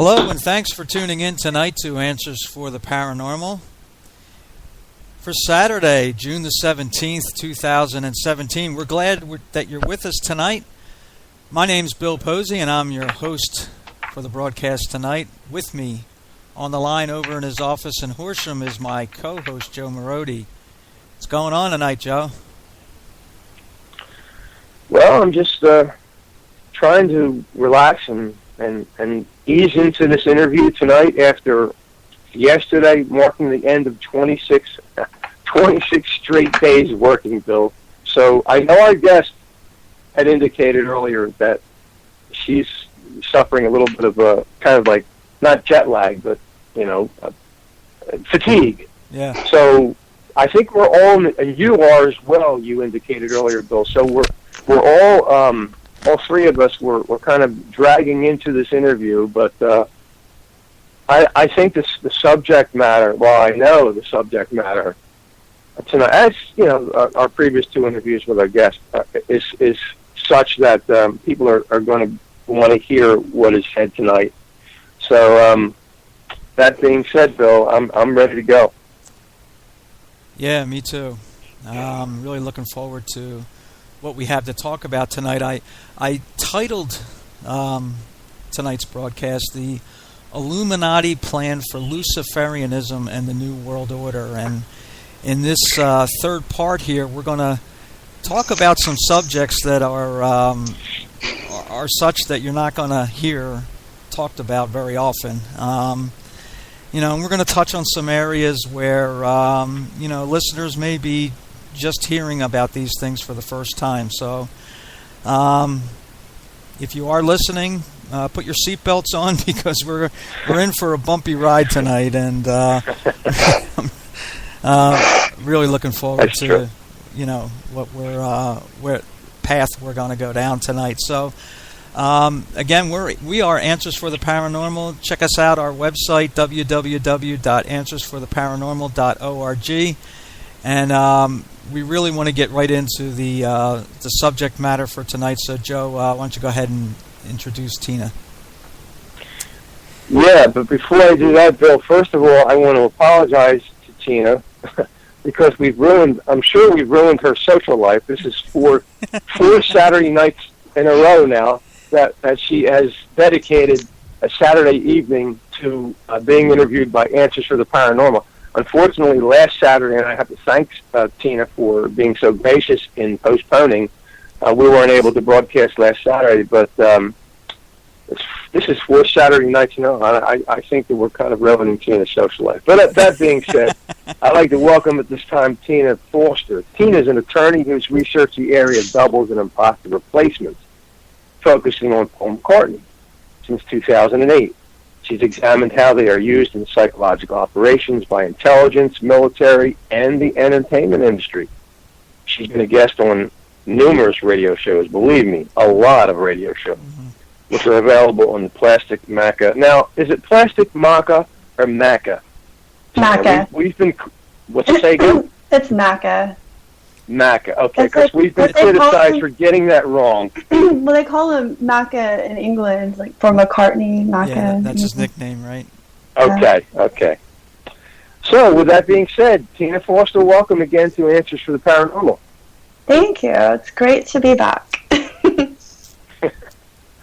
Hello, and thanks for tuning in tonight to Answers for the Paranormal. For Saturday, June the 17th, 2017, we're glad that you're with us tonight. My name's Bill Posey, and I'm your host for the broadcast tonight. With me on the line over in his office in Horsham is my co-host, Joe Marodi. What's going on tonight, Joe? Well, I'm just trying to relax and ease into this interview tonight after yesterday marking the end of 26 straight days working, Bill. So I know our guest had indicated earlier that she's suffering a little bit of a kind of like, not jet lag, but, fatigue. Yeah. So I think we're all, and you are as well, you indicated earlier, Bill. So we're all three of us were kind of dragging into this interview, but I think the subject matter, well, I know the subject matter tonight, as our previous two interviews with our guests, is such that people are going to want to hear what is said tonight. So that being said, Bill, I'm ready to go. Yeah, me too. I'm really looking forward to what we have to talk about tonight. I titled tonight's broadcast "The Illuminati Plan for Luciferianism and the New World Order," and in this third part here, we're going to talk about some subjects that are such that you're not going to hear talked about very often. And we're going to touch on some areas where listeners may be just hearing about these things for the first time. So if you are listening, put your seatbelts on because we're in for a bumpy ride tonight, and really looking forward to what what path we're going to go down tonight. So again, we are Answers for the Paranormal. Check us out, our website www.answersfortheparanormal.org, and we really want to get right into the subject matter for tonight. So, Joe, why don't you go ahead and introduce Tina? Yeah, but before I do that, Bill, first of all, I want to apologize to Tina because I'm sure we've ruined her social life. This is four Saturday nights in a row now that she has dedicated a Saturday evening to being interviewed by Answers for the Paranormal. Unfortunately, last Saturday, and I have to thank Tina for being so gracious in postponing, we weren't able to broadcast last Saturday, but this is 4 Saturday nights, I think that we're kind of ruining Tina's social life. But that being said, I'd like to welcome at this time Tina Foster. Tina is an attorney who's researched the area of doubles and imposter replacements, focusing on Paul McCartney since 2008. She's examined how they are used in psychological operations by intelligence, military, and the entertainment industry. She's been a guest on numerous radio shows, believe me, a lot of radio shows, which are available on the Plastic Maca. Now, is it Plastic Maca or Maca? Maca. We've been, what's it say again? It's Maca. Maca, okay, because we've been criticized for getting that wrong. Well, they call him Maca in England, like for McCartney, Maca. Yeah, that's his nickname, right? Okay. So, with that being said, Tina Foster, welcome again to Answers for the Paranormal. Thank you. It's great to be back.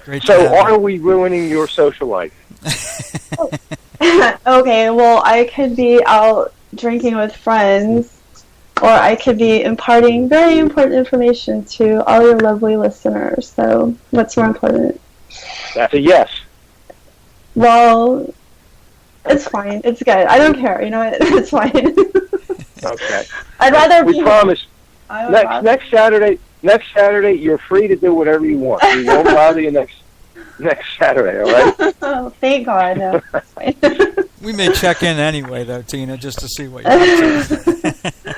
Great. So, are we ruining your social life? Okay, well, I could be out drinking with friends, or I could be imparting very important information to all your lovely listeners. So, what's more important? That's a yes. Well, it's fine. It's good. I don't care. It's fine. Okay. I'd rather we promise. Next Saturday, you're free to do whatever you want. We won't bother you next Saturday, all right? Oh, thank God. No, that's fine. We may check in anyway, though, Tina, just to see what you're up to.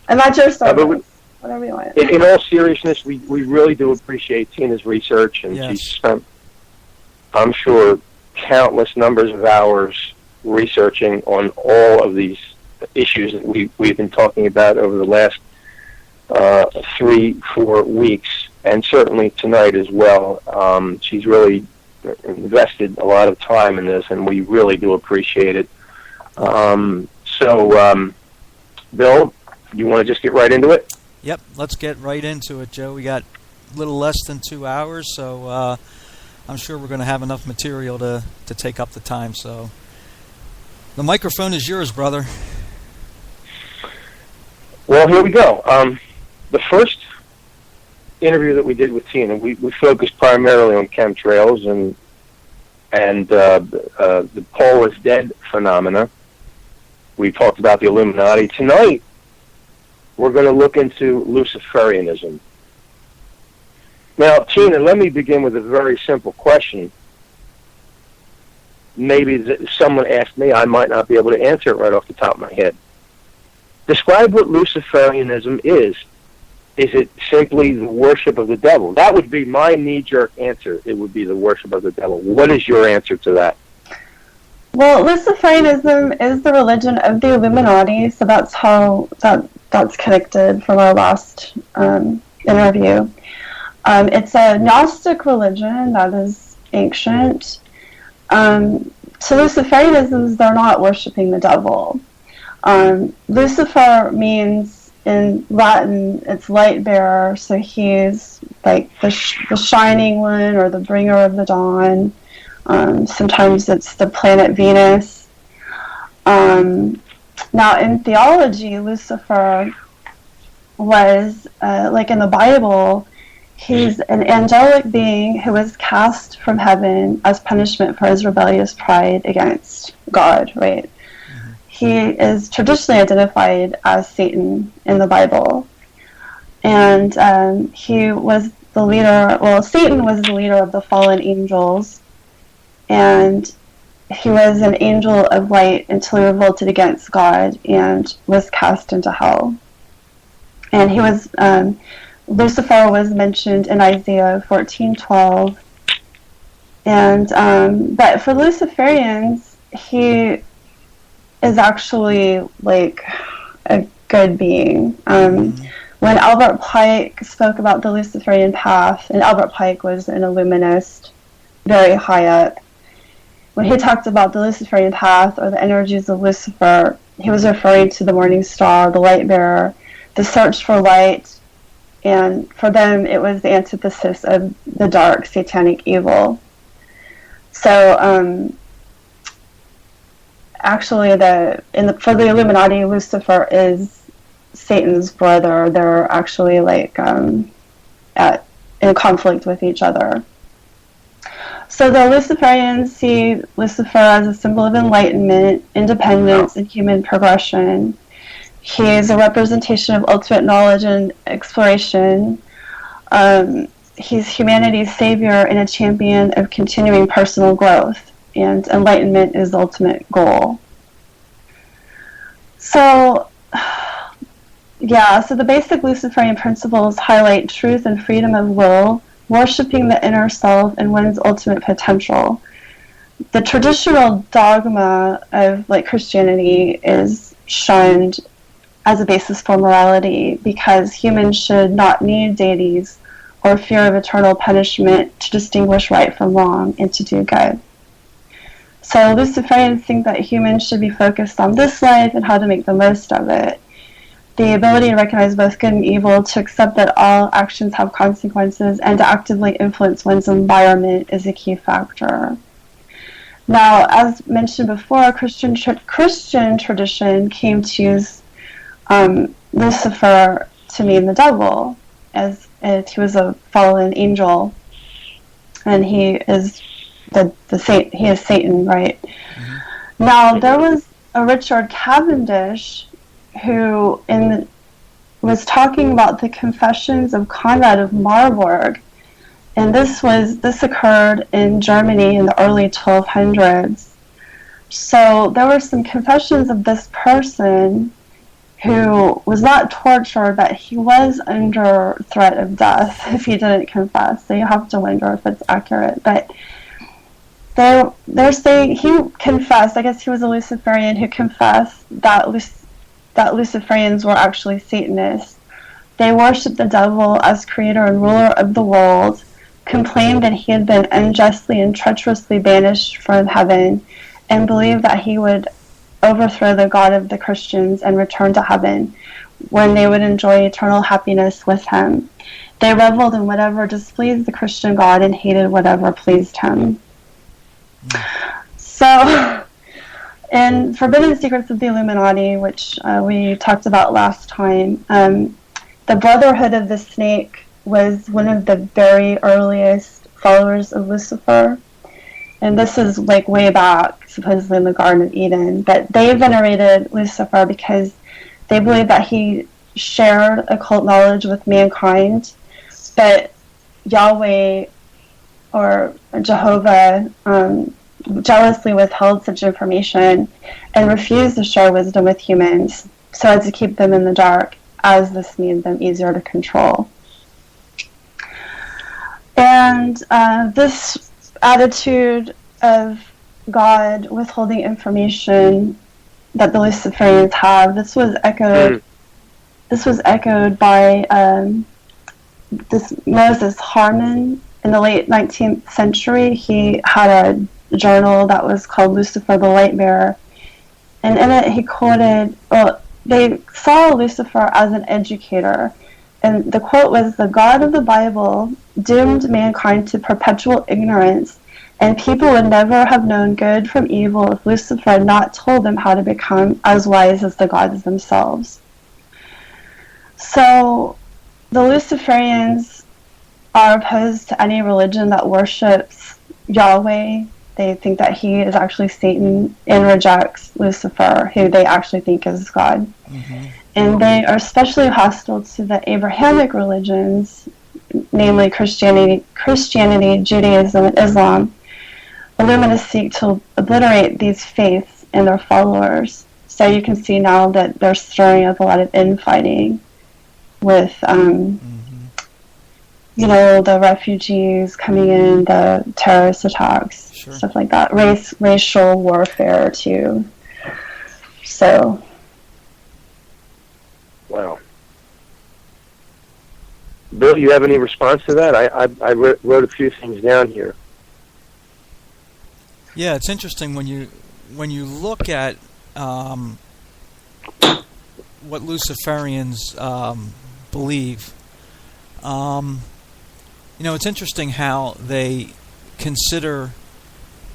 I'm at your service. Whatever you want. In all seriousness, we really do appreciate Tina's research, and yes. She's spent, I'm sure, countless numbers of hours researching on all of these issues that we've been talking about over the last 3-4 weeks, and certainly tonight as well. She's really invested a lot of time in this, and we really do appreciate it. Bill, you want to just get right into it? Yep, let's get right into it, Joe. We got a little less than 2 hours, so I'm sure we're going to have enough material to take up the time. So the microphone is yours, brother. Well, here we go. The first interview that we did with Tina, we focused primarily on chemtrails and the Paul is dead phenomena. We talked about the Illuminati. Tonight, we're going to look into Luciferianism. Now, Tina, let me begin with a very simple question. Maybe someone asked me, I might not be able to answer it right off the top of my head. Describe what Luciferianism is. Is it simply the worship of the devil? That would be my knee-jerk answer. It would be the worship of the devil. What is your answer to that? Well, Luciferianism is the religion of the Illuminati, so that's how that's connected from our last interview. It's a Gnostic religion that is ancient. To Luciferianism, they're not worshiping the devil. Lucifer means, in Latin, it's light bearer, so he's like the shining one or the bringer of the dawn. Sometimes it's the planet Venus. Now, in theology, Lucifer was, like in the Bible, he's an angelic being who was cast from heaven as punishment for his rebellious pride against God, right? Mm-hmm. He is traditionally identified as Satan in the Bible. And he was the leader, well, Satan was the leader of the fallen angels. And he was an angel of light until he revolted against God and was cast into hell. And he was, Lucifer was mentioned in Isaiah 14:12. And, but for Luciferians, he is actually like a good being. When Albert Pike spoke about the Luciferian path, and Albert Pike was an Illuminist, very high up, when he talked about the Luciferian path or the energies of Lucifer, he was referring to the morning star, the light bearer, the search for light, and for them it was the antithesis of the dark satanic evil. So actually for the Illuminati, Lucifer is Satan's brother. They're actually like in conflict with each other. So the Luciferians see Lucifer as a symbol of enlightenment, independence, and human progression. He is a representation of ultimate knowledge and exploration. He's humanity's savior and a champion of continuing personal growth, and enlightenment is the ultimate goal. So, so the basic Luciferian principles highlight truth and freedom of will, worshipping the inner self and one's ultimate potential. The traditional dogma of like Christianity is shunned as a basis for morality because humans should not need deities or fear of eternal punishment to distinguish right from wrong and to do good. So Luciferians think that humans should be focused on this life and how to make the most of it. The ability to recognize both good and evil, to accept that all actions have consequences, and to actively influence one's environment is a key factor. Now, as mentioned before, Christian tradition came to use Lucifer to mean the devil, as he was a fallen angel, and he is he is Satan, right? Mm-hmm. Now, there was a Richard Cavendish who was talking about the Confessions of Conrad of Marburg, and this occurred in Germany in the early 1200s. So there were some confessions of this person who was not tortured, but he was under threat of death if he didn't confess. So you have to wonder if it's accurate. But they're saying he confessed. I guess he was a Luciferian who confessed that Luciferians were actually Satanists. They worshiped the devil as creator and ruler of the world. complained that he had been unjustly and treacherously banished from heaven, and believed that he would overthrow the God of the Christians and return to heaven, when they would enjoy eternal happiness with him. They reveled in whatever displeased the Christian God and hated whatever pleased him. So, in Forbidden Secrets of the Illuminati, which we talked about last time, the Brotherhood of the Snake was one of the very earliest followers of Lucifer. And this is like way back, supposedly in the Garden of Eden. But they venerated Lucifer because they believed that he shared occult knowledge with mankind, but Yahweh or Jehovah jealously withheld such information and refused to share wisdom with humans so as to keep them in the dark, as this made them easier to control. And this attitude of God withholding information that the Luciferians have, this was echoed by this Moses Harmon in the late 19th century. He had a journal that was called Lucifer the Light Bearer, and in it he quoted, well, they saw Lucifer as an educator, and the quote was, "The God of the Bible doomed mankind to perpetual ignorance, and people would never have known good from evil if Lucifer had not told them how to become as wise as the gods themselves." So the Luciferians are opposed to any religion that worships Yahweh. They think that he is actually Satan, and rejects Lucifer, who they actually think is God. Mm-hmm. And they are especially hostile to the Abrahamic religions, namely Christianity, Judaism, and Islam. Illuminists seek to obliterate these faiths and their followers. So you can see now that they're stirring up a lot of infighting with the refugees coming in, the terrorist attacks, sure, stuff like that. Racial warfare too. So. Wow. Bill, you have any response to that? I wrote a few things down here. Yeah, it's interesting when you look at what Luciferians believe. It's interesting how they consider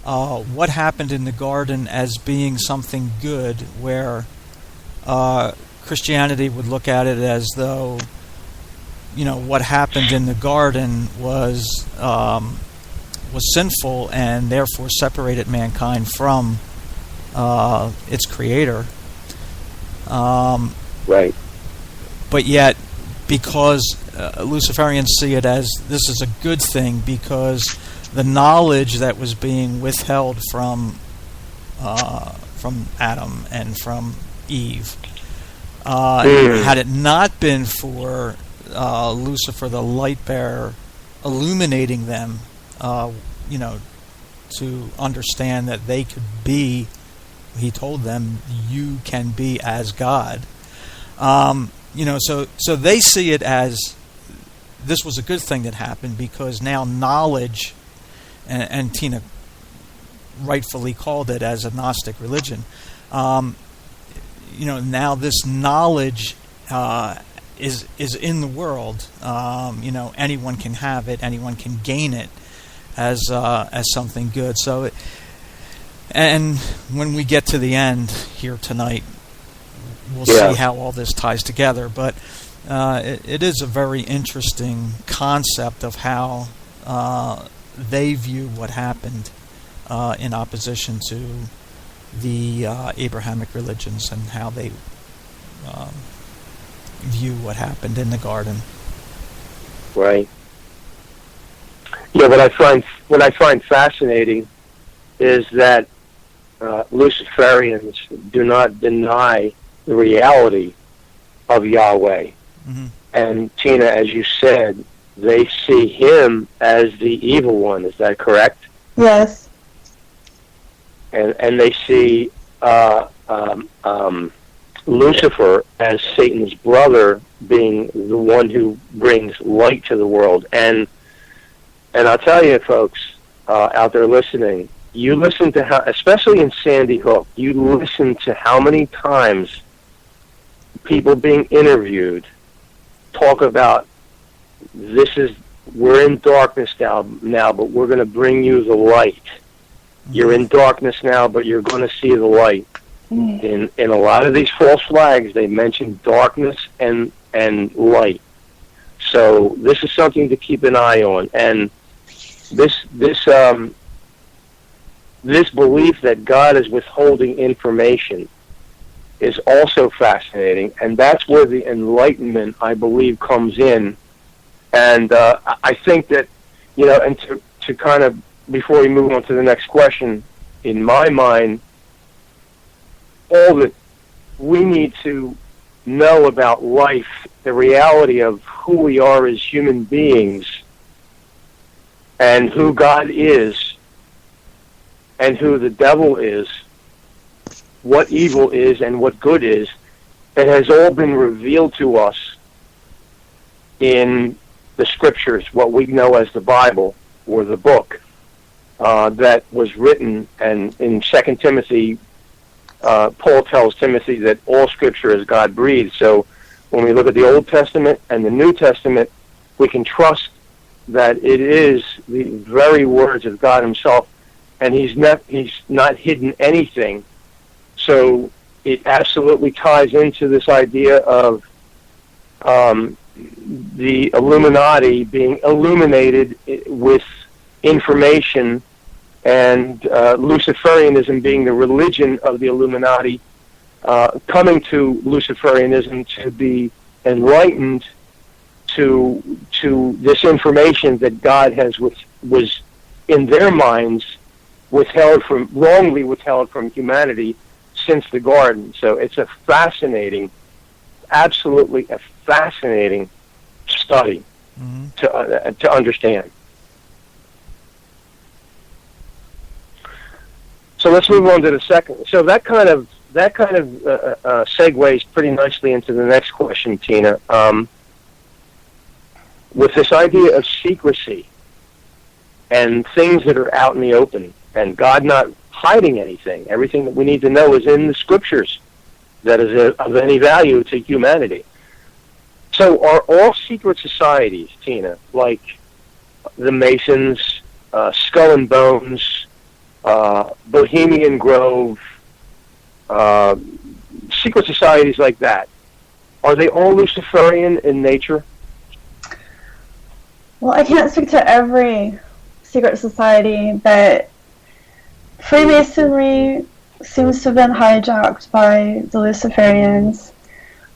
what happened in the garden as being something good, where Christianity would look at it as though, what happened in the garden was sinful and therefore separated mankind from its creator. Right. But yet, because Luciferians see it as this is a good thing, because the knowledge that was being withheld from Adam and from Eve, had it not been for Lucifer the light bearer illuminating them, to understand that they could be, he told them, you can be as God. So they see it as this was a good thing that happened, because now knowledge, and Tina rightfully called it as a Gnostic religion, now this knowledge is in the world. Anyone can have it, anyone can gain it as something good. So, and when we get to the end here tonight, we'll see how all this ties together. But it is a very interesting concept of how they view what happened in opposition to the Abrahamic religions, and how they view what happened in the garden. Right. Yeah, what I find fascinating is that Luciferians do not deny the reality of Yahweh. Mm-hmm. And Tina, as you said, they see him as the evil one. Is that correct? Yes. And they see Lucifer as Satan's brother, being the one who brings light to the world. And And I'll tell you, folks out there listening, you listen to how, especially in Sandy Hook, you listen to how many times people being interviewed talk about we're in darkness now, but we're going to bring you the light. You're in darkness now, but you're going to see the light. In a lot of these false flags, they mention darkness and light. So this is something to keep an eye on. And this belief that God is withholding information is also fascinating, and that's where the enlightenment, I believe, comes in. And I think that, and to kind of, before we move on to the next question, in my mind, all that we need to know about life, the reality of who we are as human beings, and who God is, and who the devil is, what evil is and what good is, it has all been revealed to us in the scriptures, what we know as the Bible, or the book that was written. And in 2 Timothy, Paul tells Timothy that all scripture is God-breathed. So when we look at the Old Testament and the New Testament, we can trust that it is the very words of God himself, and he's not hidden anything. So it absolutely ties into this idea of the Illuminati being illuminated with information, and Luciferianism being the religion of the Illuminati, coming to Luciferianism to be enlightened to this information that God was in their minds wrongly withheld from humanity since the garden. So it's a fascinating, absolutely a fascinating study to understand. So let's move on to the second. So that kind of segues pretty nicely into the next question, Tina. With this idea of secrecy and things that are out in the open, and God not hiding anything, everything that we need to know is in the scriptures that is of any value to humanity. So are all secret societies, Tina, like the Masons, Skull and Bones, Bohemian Grove, secret societies like that, are they all Luciferian in nature? Well, I can't speak to every secret society, but Freemasonry seems to have been hijacked by the Luciferians.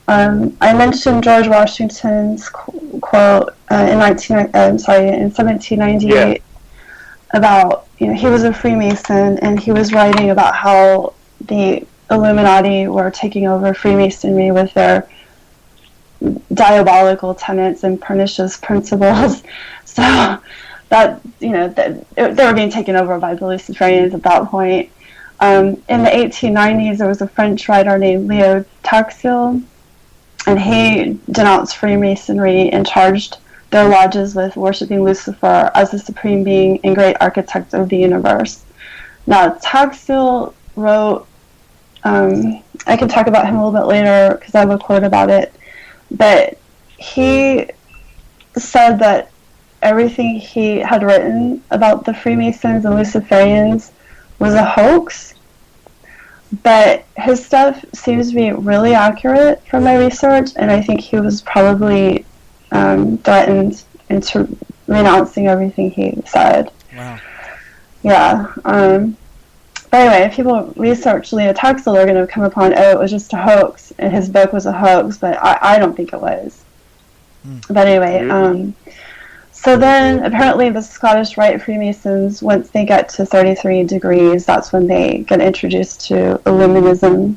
I mentioned George Washington's quote in 1798 about, he was a Freemason, and he was writing about how the Illuminati were taking over Freemasonry with their diabolical tenets and pernicious principles. So that, they were being taken over by the Luciferians at that point. In the 1890s, there was a French writer named Leo Taxil, and he denounced Freemasonry and charged their lodges with worshiping Lucifer as the supreme being and great architect of the universe. Now, Taxil wrote, I can talk about him a little bit later because I have a quote about it, but he said that everything he had written about the Freemasons and Luciferians was a hoax, but his stuff seems to be really accurate from my research, and I think he was probably threatened into renouncing everything he said. Wow. Yeah. But anyway, if people research Leo Taxil, they're going to come upon, it was just a hoax, and his book was a hoax, but I don't think it was. But anyway, so then apparently the Scottish Rite Freemasons, once they get to 33 degrees, that's when they get introduced to Illuminism.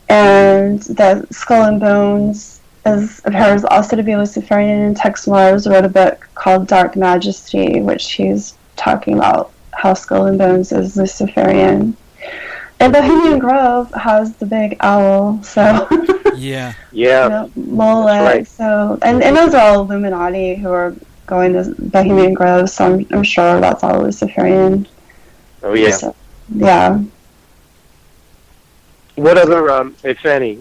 And the Skull and Bones appears also to be Luciferian, and Tex Mars wrote a book called Dark Majesty, which he's talking about how Skull and Bones is Luciferian. And Bohemian Grove has the big owl, so yeah, Molech. Right. So and those are all Illuminati who are going to Bohemian Grove, so I'm sure that's all Luciferian. Oh yeah. So, yeah. What other, if any,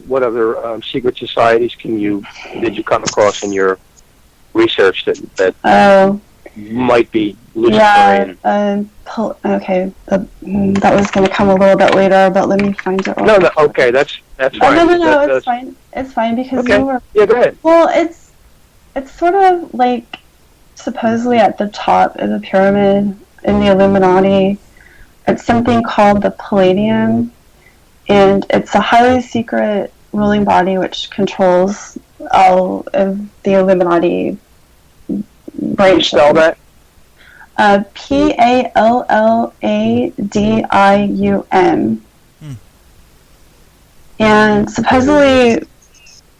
secret societies did you come across in your research that might be Luciferian? Yeah. Okay. That was going to come a little bit later, but let me find it. No. Okay, that's fine. No. It's fine. It's fine because okay. you were. Yeah, go ahead. Well, it's sort of like supposedly at the top of the pyramid in the Illuminati. It's something called the Palladium, and it's a highly secret ruling body which controls all of the Illuminati branches. Can you spell that? Palladium. And supposedly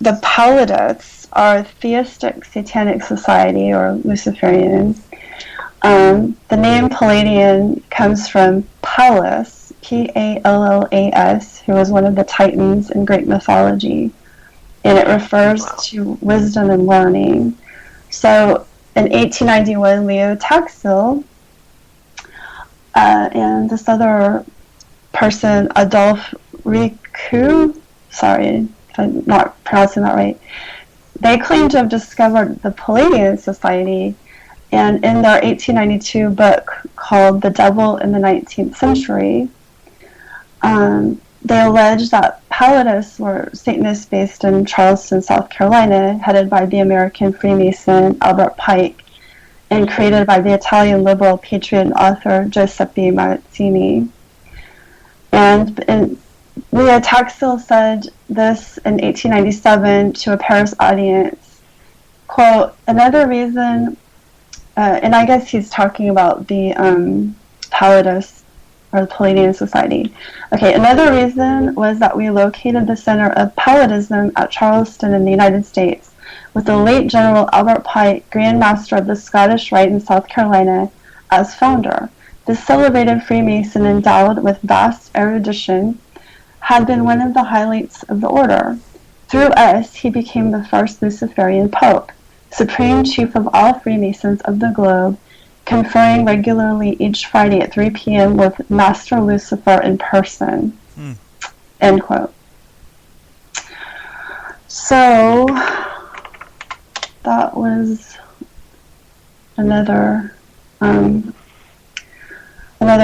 the Palladists are a theistic satanic society, or Luciferian. The name Palladian comes from Pallas, Pallas, who was one of the Titans in Greek mythology, and it refers to wisdom and learning. So in 1891, Leo Taxil and this other person, Adolphe Ricoeur, sorry if I'm not pronouncing that right, they claim to have discovered the Palladian Society, and in their 1892 book called The Devil in the 19th Century, they allege that Palladists were Satanists based in Charleston, South Carolina, headed by the American Freemason Albert Pike, and created by the Italian liberal patriot and author Giuseppe Mazzini. And Leo Taxil said this in 1897 to a Paris audience, quote, another reason, and I guess he's talking about the Palladists, or the Palladian Society. Okay, another reason was that we located the center of Palladism at Charleston in the United States, with the late General Albert Pike, Grand Master of the Scottish Rite in South Carolina, as founder. This celebrated Freemason, endowed with vast erudition, had been one of the highlights of the order. Through us, he became the first Luciferian Pope, supreme chief of all Freemasons of the globe, conferring regularly each Friday at 3 p.m. with Master Lucifer in person. End quote. So that was another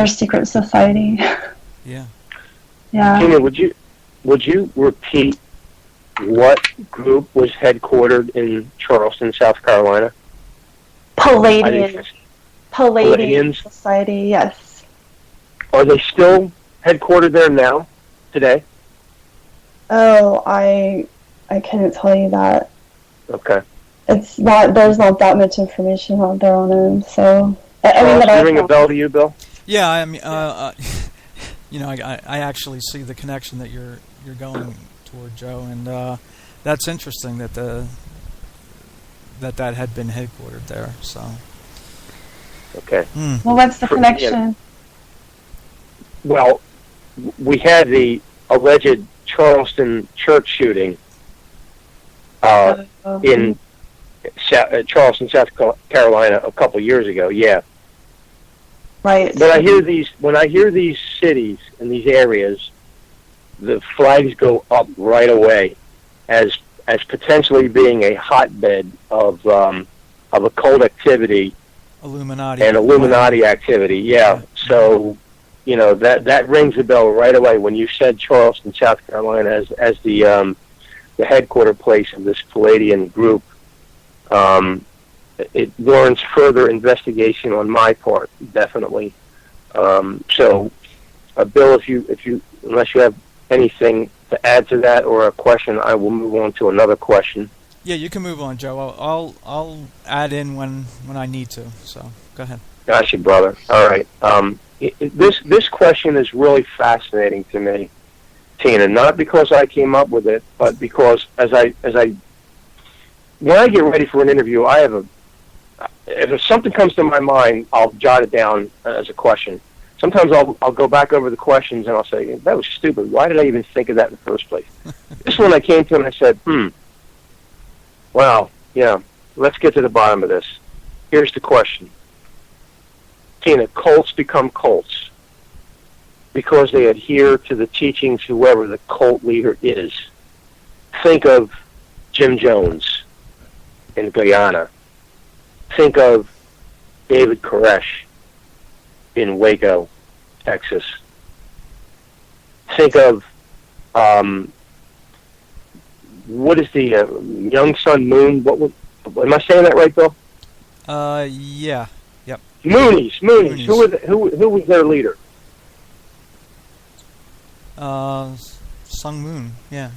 secret society. Yeah. Yeah. Tina, would you repeat what group was headquartered in Charleston, South Carolina? Palladian Society, yes. Are they still headquartered there now, today? Oh, I couldn't tell you that. Okay. There's not that much information out there on them, so. Does it ring a bell to you, Bill? Yeah, I mean, I actually see the connection that you're going toward, Joe, and that's interesting that that had been headquartered there. So. Okay. Well, what's the connection? Well, we had the alleged Charleston church shooting in Charleston, South Carolina, a couple years ago. Yeah. Right. When I hear these cities and these areas, the flags go up right away as potentially being a hotbed of occult activity. Illuminati activity, yeah. So, that rings a bell right away when you said Charleston, South Carolina, as the headquarter place of this Palladian group. It warrants further investigation on my part, definitely. So, Bill, if you unless you have anything to add to that or a question, I will move on to another question. Yeah, you can move on, Joe. I'll add in when I need to. So go ahead. Gotcha, brother. All right. This question is really fascinating to me, Tina. Not because I came up with it, but because when I get ready for an interview, if something comes to my mind, I'll jot it down as a question. Sometimes I'll go back over the questions and I'll say, that was stupid. Why did I even think of that in the first place? This one I came to and I said, well, yeah, let's get to the bottom of this. Here's the question. Tina, cults become cults because they adhere to the teachings whoever the cult leader is. Think of Jim Jones in Guyana. Think of David Koresh in Waco, Texas. Think of, what is the Young Sun Moon? Am I saying that right, Bill? Yeah. Yep. Moonies. Who was their leader? Sung Moon, yeah.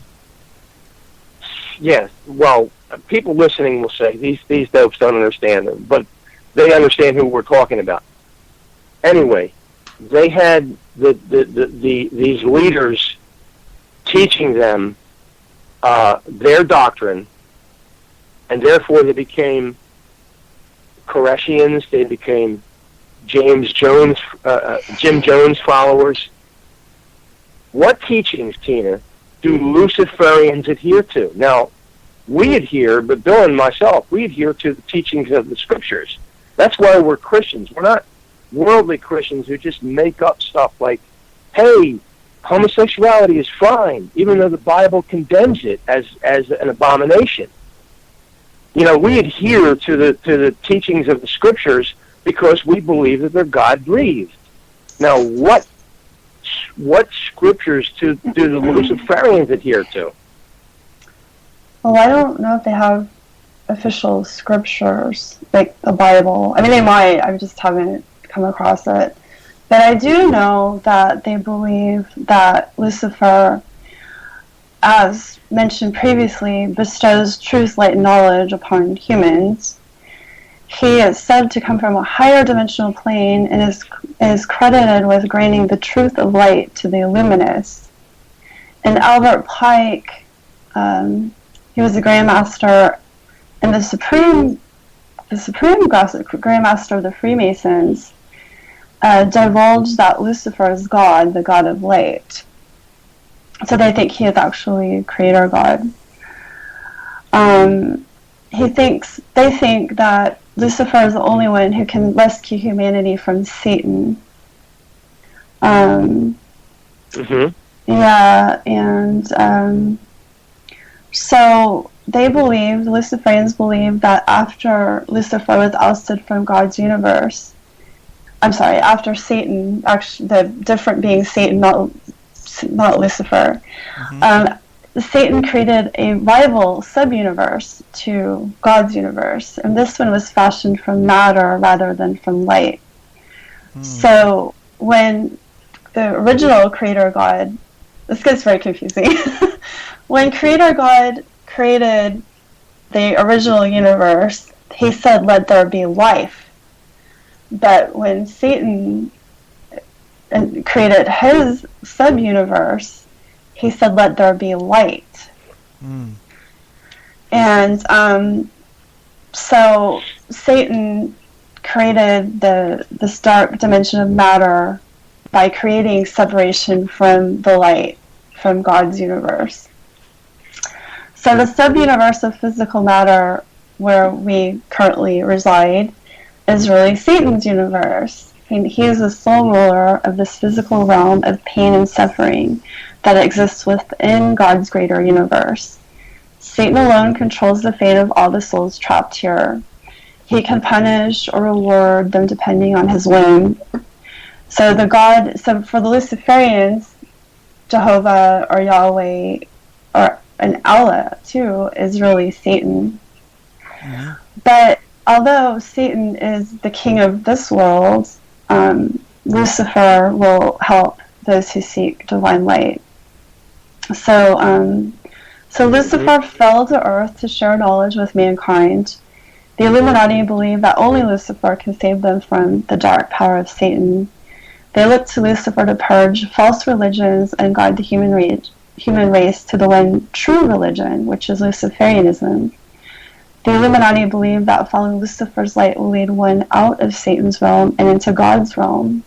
Yeah, well, people listening will say, these dopes don't understand them, but they understand who we're talking about. Anyway, they had these leaders teaching them their doctrine, and therefore they became Koreshians, they became Jim Jones followers. What teachings, Tina, do Luciferians adhere to? Now, we adhere, but Bill and myself, we adhere to the teachings of the Scriptures. That's why we're Christians. We're not worldly Christians who just make up stuff like, hey, homosexuality is fine, even though the Bible condemns it as an abomination. You know, we adhere to the teachings of the Scriptures because we believe that they're God-breathed. Now, what Scriptures do the Luciferians adhere to? Well, I don't know if they have official scriptures, like the Bible. I mean, they might. I just haven't come across it. But I do know that they believe that Lucifer, as mentioned previously, bestows truth, light, and knowledge upon humans. He is said to come from a higher dimensional plane and is credited with granting the truth of light to the Illuminists. And Albert Pike, he was the Grand Master and the Supreme Grand Master of the Freemasons, divulged that Lucifer is God, the God of light. So they think he is actually Creator God. They think that Lucifer is the only one who can rescue humanity from Satan. Yeah, and so they believe, the Luciferians believe, that after Lucifer was ousted from God's universe, after Satan, actually the different being Satan, not Lucifer, Satan created a rival sub-universe to God's universe, and this one was fashioned from matter rather than from light. So when the original Creator God, this gets very confusing, when Creator God created the original universe, he said, "Let there be life." But when Satan created his sub-universe, he said, "Let there be light." And so Satan created this dark dimension of matter by creating separation from the light, from God's universe. So the sub-universe of physical matter where we currently reside is really Satan's universe. And he is the sole ruler of this physical realm of pain and suffering that exists within God's greater universe. Satan alone controls the fate of all the souls trapped here. He can punish or reward them depending on his whim. So for the Luciferians, Jehovah or Yahweh or an Allah too is really Satan. But although Satan is the king of this world, Lucifer will help those who seek divine light. So Lucifer fell to earth to share knowledge with mankind. The Illuminati believe that only Lucifer can save them from the dark power of Satan. They look to Lucifer to purge false religions and guide the human race to the one true religion, which is Luciferianism. The Illuminati believe that following Lucifer's light will lead one out of Satan's realm and into God's realm.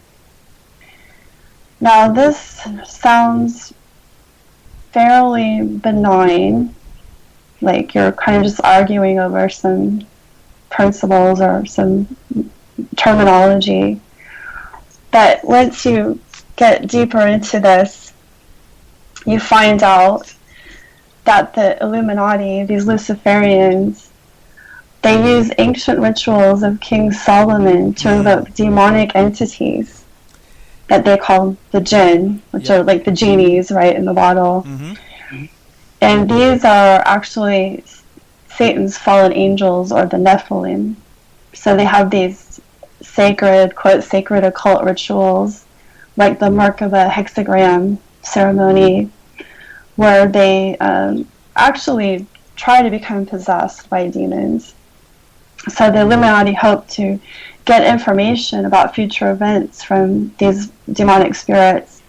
Now, this sounds fairly benign, like you're kind of just arguing over some principles or some terminology. But once you get deeper into this, you find out that the Illuminati, these Luciferians, they use ancient rituals of King Solomon to invoke demonic entities that they call the jinn, which are like the genies, right, in the bottle. And these are actually Satan's fallen angels, or the Nephilim. So they have these sacred, quote, sacred occult rituals, like the Merkaba hexagram ceremony, where they actually try to become possessed by demons. So the Illuminati hope to get information about future events from these demonic spirits,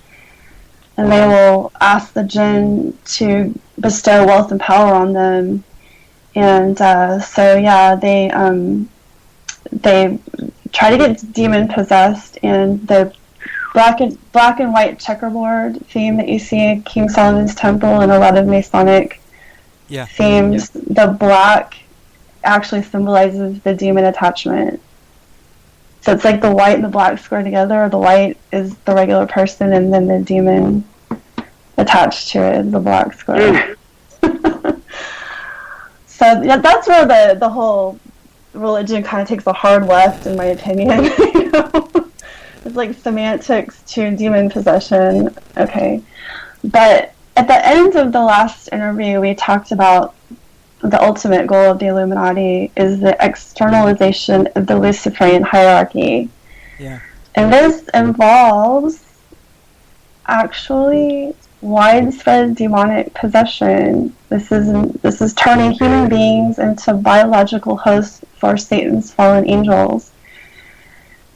and they will ask the jinn to bestow wealth and power on them. And they try to get demon possessed, and the black and white checkerboard theme that you see in King Solomon's Temple and a lot of Masonic themes, the black actually symbolizes the demon attachment. So it's like the white and the black square together. The white is the regular person, and then the demon attached to it is the black square. So that's where the whole religion kind of takes a hard left, in my opinion. You know? It's like semantics to demon possession. Okay. But at the end of the last interview, we talked about the ultimate goal of the Illuminati is the externalization of the Luciferian hierarchy. Yeah. And this involves actually widespread demonic possession. This is turning human beings into biological hosts for Satan's fallen angels.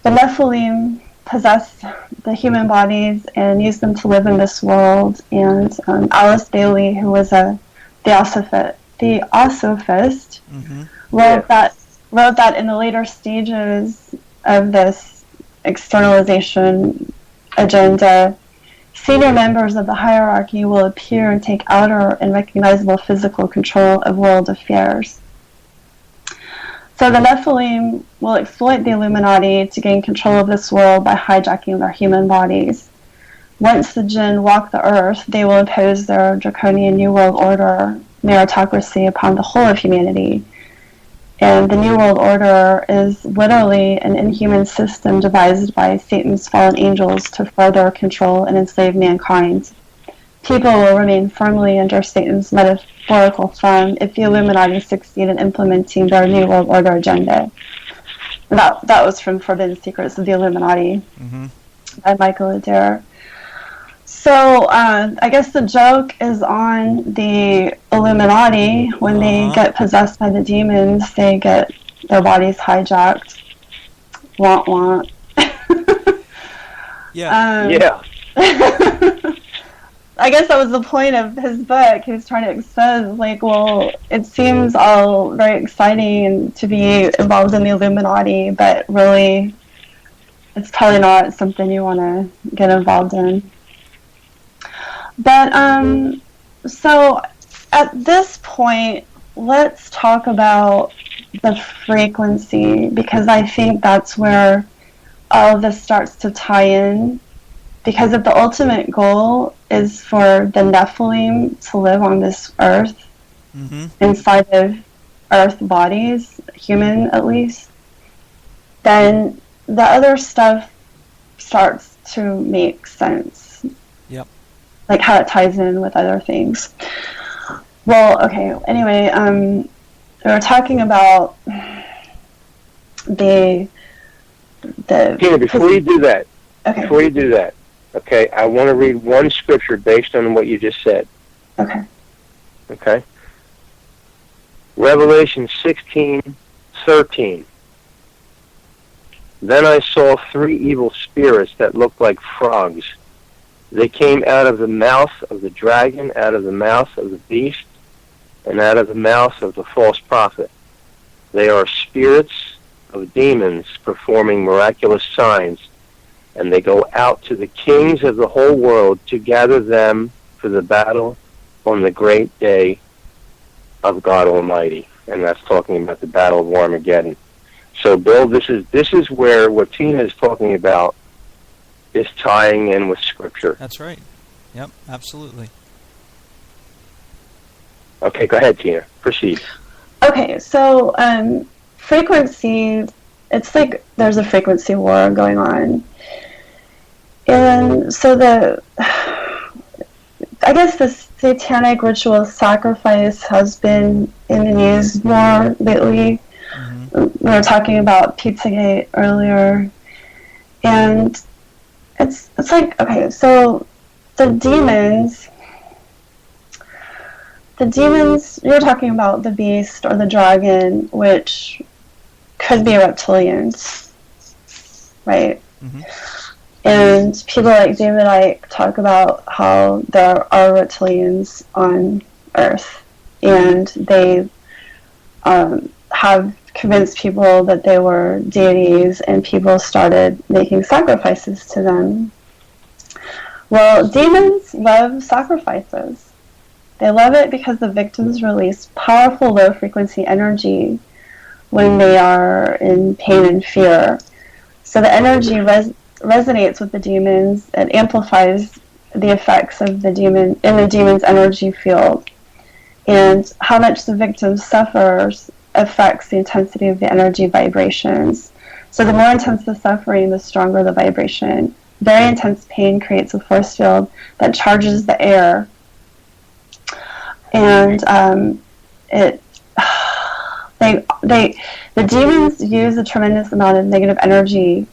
The Nephilim possess the human bodies and use them to live in this world. And Alice Bailey, who was a theosophist, wrote that in the later stages of this externalization agenda, senior members of the hierarchy will appear and take outer and recognizable physical control of world affairs. So the Nephilim will exploit the Illuminati to gain control of this world by hijacking their human bodies. Once the jinn walk the earth, they will impose their draconian New World Order meritocracy upon the whole of humanity. And the New World Order is literally an inhuman system devised by Satan's fallen angels to further control and enslave mankind. People will remain firmly under Satan's metaphorical thumb if the Illuminati succeed in implementing their New World Order agenda. And that was from Forbidden Secrets of the Illuminati by Michael Adair. So I guess the joke is on the Illuminati. When they get possessed by the demons, they get their bodies hijacked. Want, want. Yeah. I guess that was the point of his book. He was trying to expose, like, well, it seems all very exciting and to be involved in the Illuminati, but really, it's probably not something you want to get involved in. But, so at this point, let's talk about the frequency, because I think that's where all of this starts to tie in. Because if the ultimate goal is for the Nephilim to live on this earth, inside of earth bodies, human at least, then the other stuff starts to make sense. Yep. Like how it ties in with other things. Well, okay, anyway, we were talking about the Tina, before you do that, okay. Okay, I want to read one scripture based on what you just said. Okay. Revelation 16:13. Then I saw 3 evil spirits that looked like frogs. They came out of the mouth of the dragon, out of the mouth of the beast, and out of the mouth of the false prophet. They are spirits of demons performing miraculous signs, and they go out to the kings of the whole world to gather them for the battle on the great day of God Almighty. and that's talking about the Battle of Armageddon. So, Bill, this is where what Tina is talking about is tying in with Scripture. That's right. Yep, absolutely. Okay, go ahead, Tina. Proceed. Okay, so frequency, it's like there's a frequency war going on. And so I guess the satanic ritual sacrifice has been in the news more lately. Mm-hmm. We were talking about Pizzagate earlier. And it's like, okay, so the demons, you're talking about the beast or the dragon, which could be reptilians, right? Mm-hmm. And people like David Icke talk about how there are reptilians on Earth, and they have convinced people that they were deities, and people started making sacrifices to them. Well, demons love sacrifices. They love it because the victims release powerful low-frequency energy when they are in pain and fear. So the energy resonates with the demons. It amplifies the effects of the demon in the demon's energy field. And how much the victim suffers affects the intensity of the energy vibrations. So the more intense the suffering, the stronger the vibration. Very intense pain creates a force field that charges the air. And the demons use a tremendous amount of negative energy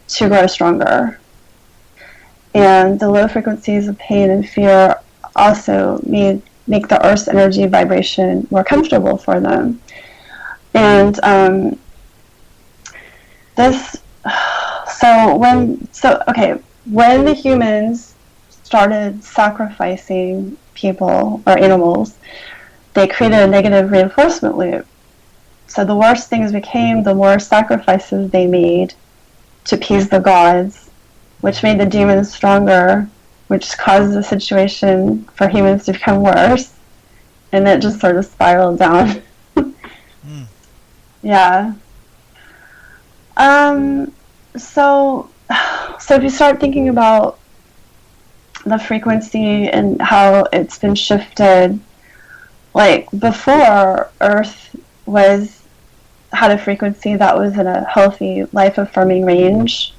to grow stronger. And the low frequencies of pain and fear also make the Earth's energy vibration more comfortable for them. And when the humans started sacrificing people or animals, they created a negative reinforcement loop. So the worse things became, the more sacrifices they made to appease the gods, which made the demons stronger, which caused the situation for humans to become worse, and it just sort of spiraled down. Yeah. So if you start thinking about the frequency and how it's been shifted, like before, Earth had a frequency that was in a healthy, life-affirming range,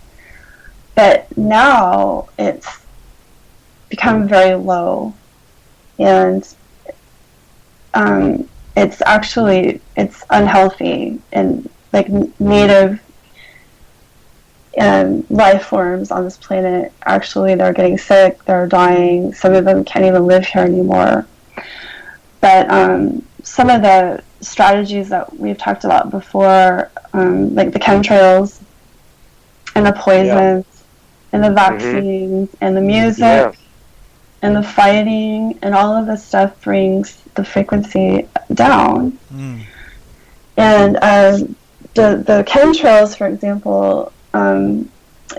but now it's become very low, and it's unhealthy, and like native life forms on this planet, actually they're getting sick, they're dying, some of them can't even live here anymore. But some of the strategies that we've talked about before, like the chemtrails and the poisons and the vaccines and the music and the fighting and all of this stuff brings the frequency down. And the chemtrails, for example,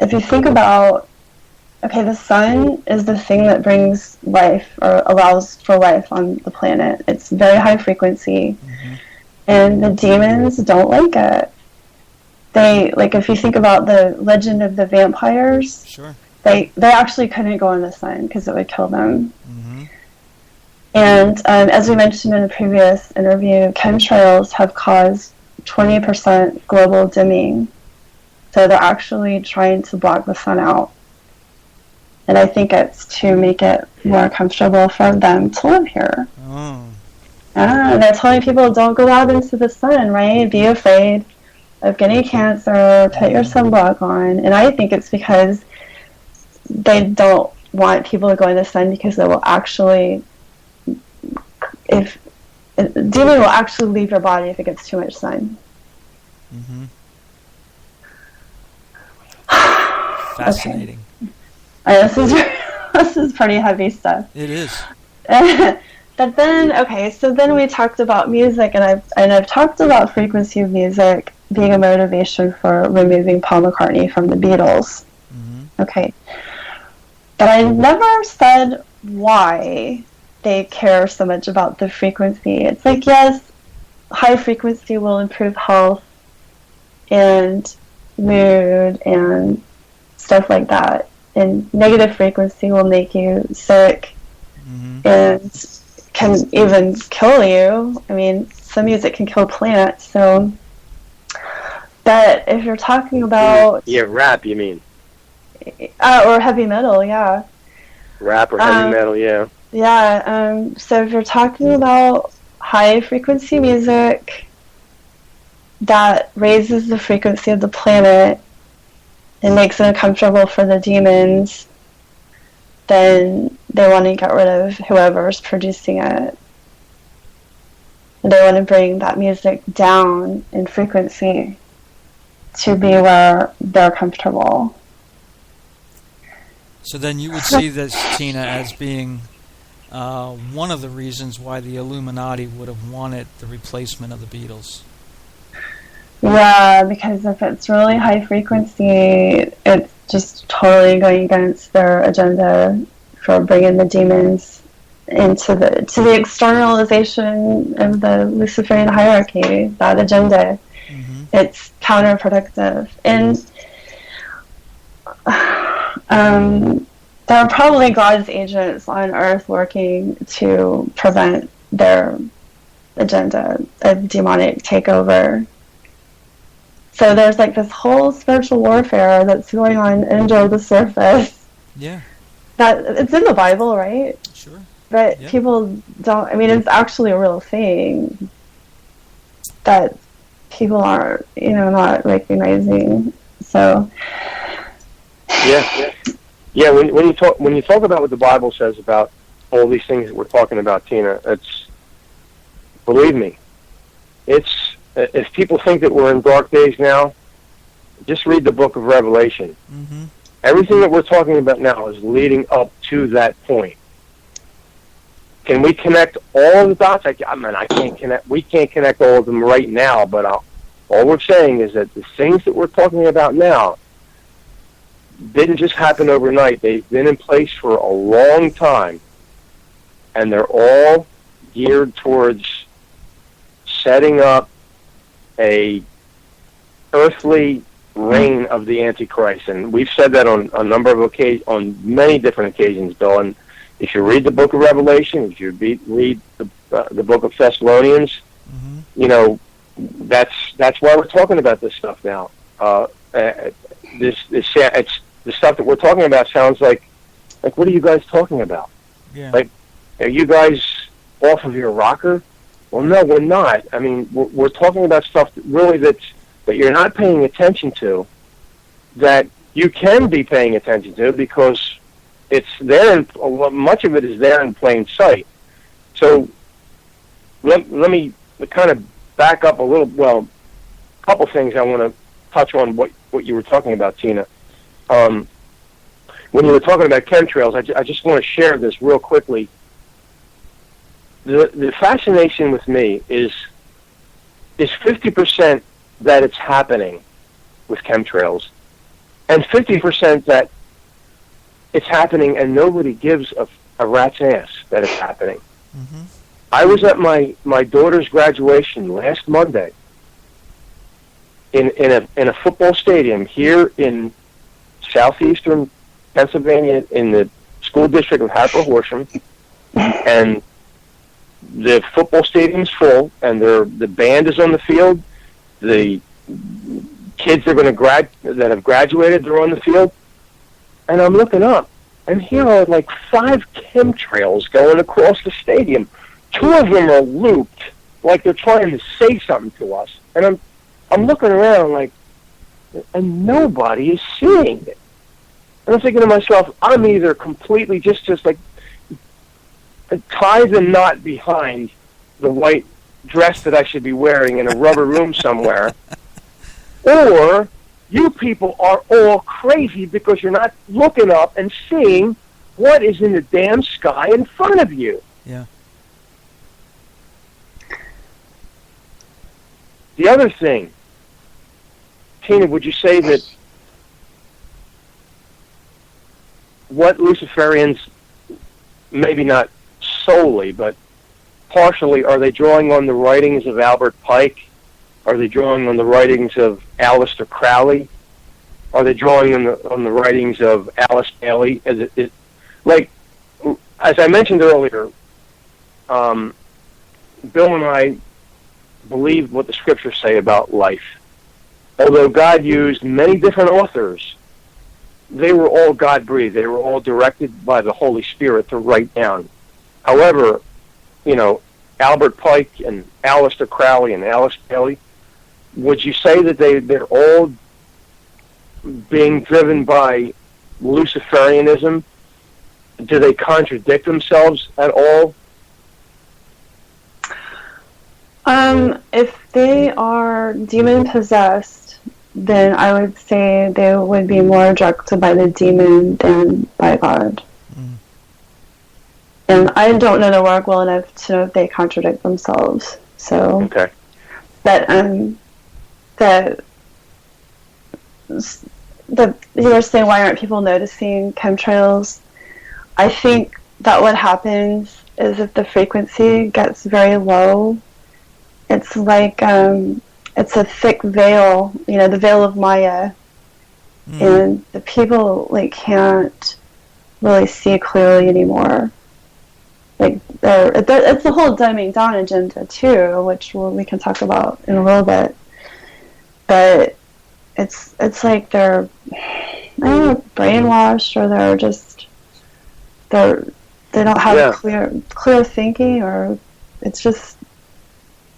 if you think about, okay, the sun is the thing that brings life or allows for life on the planet. It's very high frequency, and the demons don't like it. They, like, if you think about the legend of the vampires, sure, they actually couldn't go in the sun because it would kill them. And as we mentioned in the previous interview, chemtrails have caused 20% global dimming. So they're actually trying to block the sun out. And I think it's to make it more comfortable for them to live here. They're telling people, don't go out into the sun, right? Be afraid of getting cancer, put your sunblock on. And I think it's because they don't want people to go in the sun because it will actually, demon will actually leave your body if it gets too much sun. Fascinating. Okay. This is pretty heavy stuff. It is. But then, so then we talked about music, and I've talked about frequency of music being a motivation for removing Paul McCartney from the Beatles. Okay. But I never said why they care so much about the frequency. It's like, yes, high frequency will improve health and mood and stuff like that. And negative frequency will make you sick and can even kill you. I mean, some music can kill plants. So, but if you're talking about rap, you mean? Or heavy metal, yeah. Rap or heavy metal, yeah. Yeah. So if you're talking about high frequency music that raises the frequency of the planet and makes it uncomfortable for the demons, then they want to get rid of whoever's producing it. And they want to bring that music down in frequency to be where they're comfortable. So then you would see this, Tina, as being one of the reasons why the Illuminati would have wanted the replacement of the Beatles. Yeah, because if it's really high frequency, it's just totally going against their agenda for bringing the demons into the externalization of the Luciferian hierarchy, that agenda. It's counterproductive. And there are probably God's agents on Earth working to prevent their agenda of demonic takeover. So there's like this whole spiritual warfare that's going on under the surface. Yeah. That it's in the Bible, right? Sure. But people don't. I mean, it's actually a real thing that people are, not recognizing. So. Yeah. When you talk about what the Bible says about all these things that we're talking about, Tina, believe me, if people think that we're in dark days now, just read the book of Revelation. Everything that we're talking about now is leading up to that point. Can we connect all the dots? I can't connect. We can't connect all of them right now. But all we're saying is that the things that we're talking about now didn't just happen overnight. They've been in place for a long time, and they're all geared towards setting up a earthly reign of the Antichrist. And we've said that on a number of occasions, on many different occasions, Bill. And if you read the book of Revelation, if you read the book of Thessalonians, that's why we're talking about this stuff now. It's the stuff that we're talking about sounds like what are you guys talking about? Yeah. Like, are you guys off of your rocker? Well, no, we're not. I mean, we're talking about stuff that you're not paying attention to, that you can be paying attention to because it's there. Much of it is there in plain sight. So let me kind of back up a little. Well, a couple things I want to touch on what you were talking about, Tina. When you were talking about chemtrails, I just want to share this real quickly. The fascination with me is 50% that it's happening with chemtrails, and 50% that it's happening and nobody gives a rat's ass that it's happening. I was at my daughter's graduation last Monday in a football stadium here in southeastern Pennsylvania in the school district of Harper Horsham, and the football stadium's full, and the band is on the field. The kids that have graduated, they're on the field, and I'm looking up, and here are like 5 chemtrails going across the stadium. 2 of them are looped, like they're trying to say something to us, and I'm looking around like, and nobody is seeing it. And I'm thinking to myself, I'm either completely just like tie the knot behind the white dress that I should be wearing in a rubber room somewhere, or you people are all crazy because you're not looking up and seeing what is in the damn sky in front of you. Yeah. The other thing, Tina, would you say that what Luciferians, maybe not solely, but partially, are they drawing on the writings of Albert Pike? Are they drawing on the writings of Aleister Crowley? Are they drawing on the writings of Alice Bailey? Like, as I mentioned earlier, Bill and I believe what the scriptures say about life. Although God used many different authors, they were all God-breathed. They were all directed by the Holy Spirit to write down. However, Albert Pike and Aleister Crowley and Alice Bailey, would you say that they're all being driven by Luciferianism? Do they contradict themselves at all? If they are demon-possessed, then I would say they would be more directed by the demon than by God. And I don't know the work well enough to know if they contradict themselves. So, okay. You were saying, why aren't people noticing chemtrails? I think that what happens is if the frequency gets very low, it's like it's a thick veil, the veil of Maya, and the people can't really see clearly anymore. It's the whole dumbing down agenda too, which we can talk about in a little bit. But it's like they're, I don't know, brainwashed, or they don't have clear thinking, or it's just,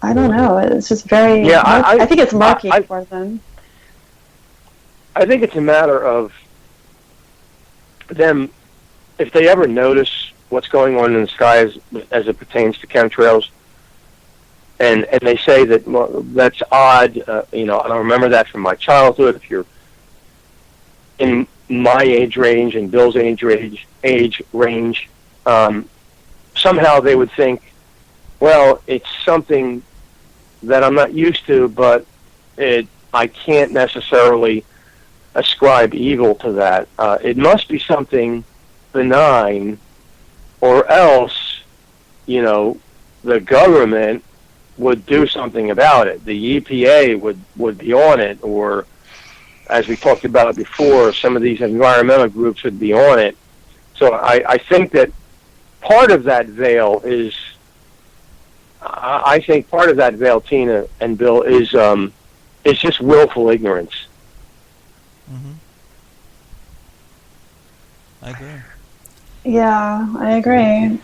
I don't know. It's just very. Yeah, I think it's murky for them. I think it's a matter of them, if they ever notice what's going on in the sky as it pertains to chemtrails, and they say that, well, that's odd. I don't remember that from my childhood. If you're in my age range and Bill's age range, somehow they would think, well, it's something that I'm not used to, but I can't necessarily ascribe evil to that. It must be something benign, or else, the government would do something about it. The EPA would be on it, or, as we talked about before, some of these environmental groups would be on it. So I think that part of that veil is, Tina and Bill, is just willful ignorance. Mm-hmm. I agree. Yeah, I agree.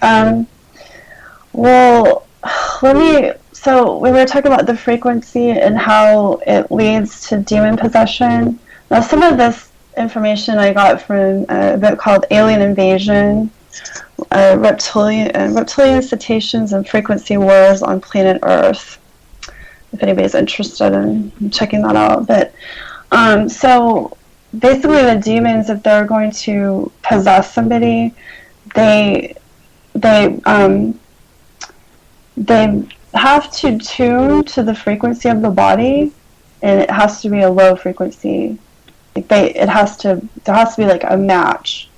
So we were talking about the frequency and how it leads to demon possession. Now, some of this information I got from a book called Alien Invasion, Reptilian Cetaceans and Frequency Wars on Planet Earth, if anybody's interested in checking that out. But so basically the demons, if they're going to possess somebody, they have to tune to the frequency of the body, and it has to be a low frequency. There has to be like a match,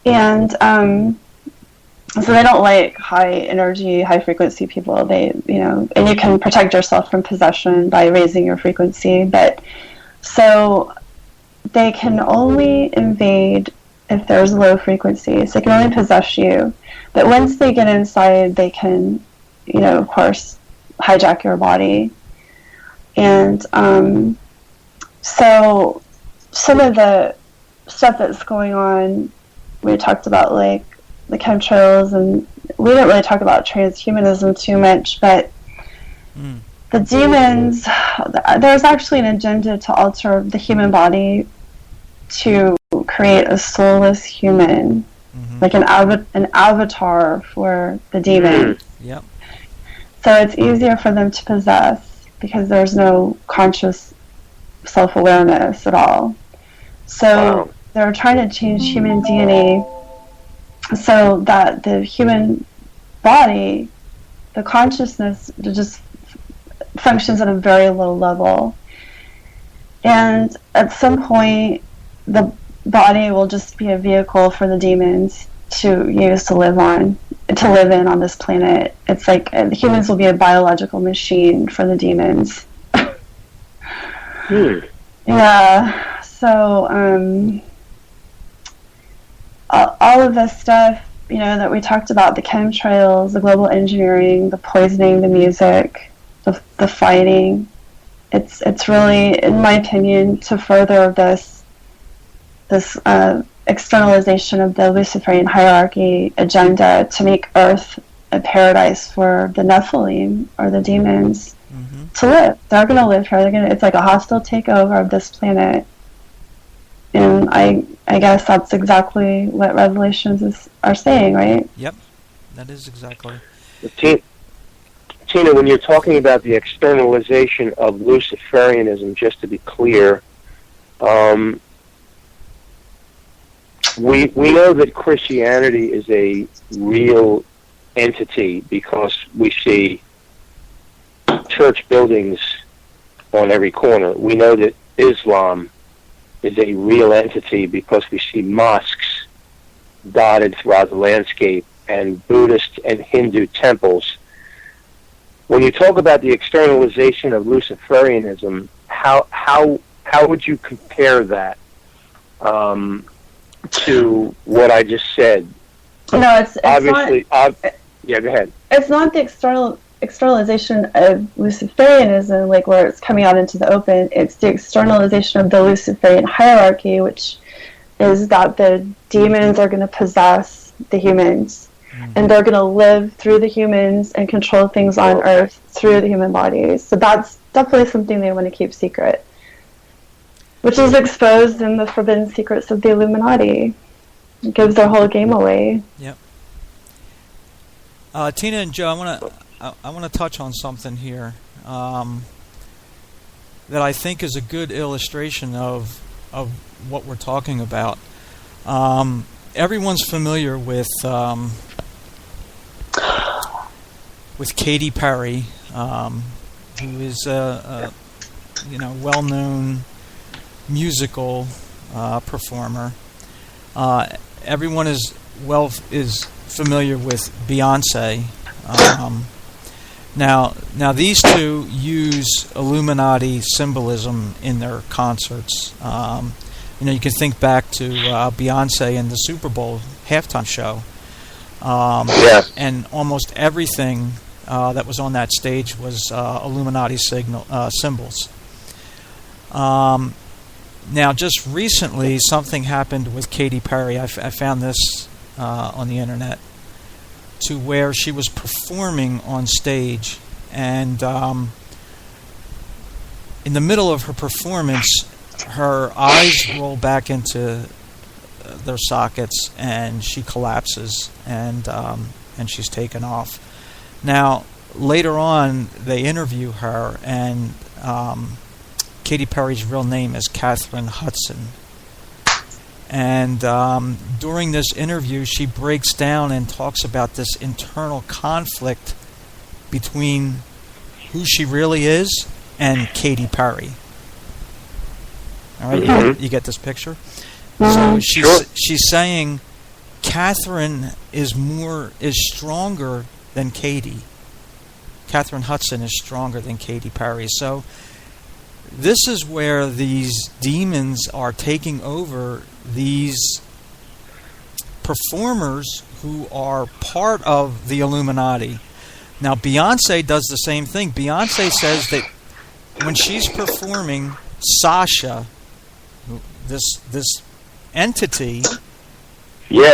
and so they don't like high energy, high frequency people. And you can protect yourself from possession by raising your frequency, but so they can only invade if there's low frequency. So they can only possess you, but once they get inside, they can, of course, hijack your body. And so some of the stuff that's going on, we talked about like the chemtrails, and we didn't really talk about transhumanism too much, but the demons, there's actually an agenda to alter the human body to create a soulless human, like an avatar for the demons. Yep. So it's easier for them to possess because there's no conscious self-awareness at all. So they're trying to change human DNA so that the human body, the consciousness, just functions at a very low level. And at some point, the body will just be a vehicle for the demons to use to live on. to live in on this planet. It's like humans will be a biological machine for the demons. Yeah. So all of this stuff, that we talked about, the chemtrails, the global engineering, the poisoning, the music, the fighting. It's really, in my opinion, to further this externalization of the Luciferian hierarchy agenda to make Earth a paradise for the Nephilim, or the demons, to live. They're going to live here. It's like a hostile takeover of this planet. And I guess that's exactly what Revelations are saying, right? Yep, that is exactly. Tina, when you're talking about the externalization of Luciferianism, just to be clear, we know that Christianity is a real entity because we see church buildings on every corner. We know that Islam is a real entity because we see mosques dotted throughout the landscape, and Buddhist and Hindu temples. When you talk about the externalization of Luciferianism, how would you compare that to what I just said? No, it's obviously not. Yeah, go ahead. It's not the externalization of Luciferianism, like where it's coming out into the open. It's the externalization of the Luciferian hierarchy, which is that the demons are going to possess the humans, and they're going to live through the humans and control things on Earth through the human bodies. So that's definitely something they want to keep secret, which is exposed in the Forbidden Secrets of the Illuminati. It gives their whole game away. Yep. Tina and Joe, I want to touch on something here that I think is a good illustration of what we're talking about. Everyone's familiar with Katy Perry, who is a well-known musical performer. Everyone is familiar with Beyonce. Now these two use Illuminati symbolism in their concerts. You can think back to Beyonce and the Super Bowl halftime show. And almost everything that was on that stage was Illuminati symbols. Now, just recently, something happened with Katy Perry. I found this on the internet, to where she was performing on stage, and in the middle of her performance, her eyes roll back into their sockets, and she collapses, and she's taken off. Now, later on, they interview her, and Katy Perry's real name is Catherine Hudson. And during this interview, she breaks down and talks about this internal conflict between who she really is and Katy Perry. All right, you get this picture? So she's saying Catherine is stronger than Katy. Catherine Hudson is stronger than Katy Perry. So this is where these demons are taking over these performers who are part of the Illuminati. Now, Beyonce does the same thing. Beyonce says that when she's performing, Sasha, this entity,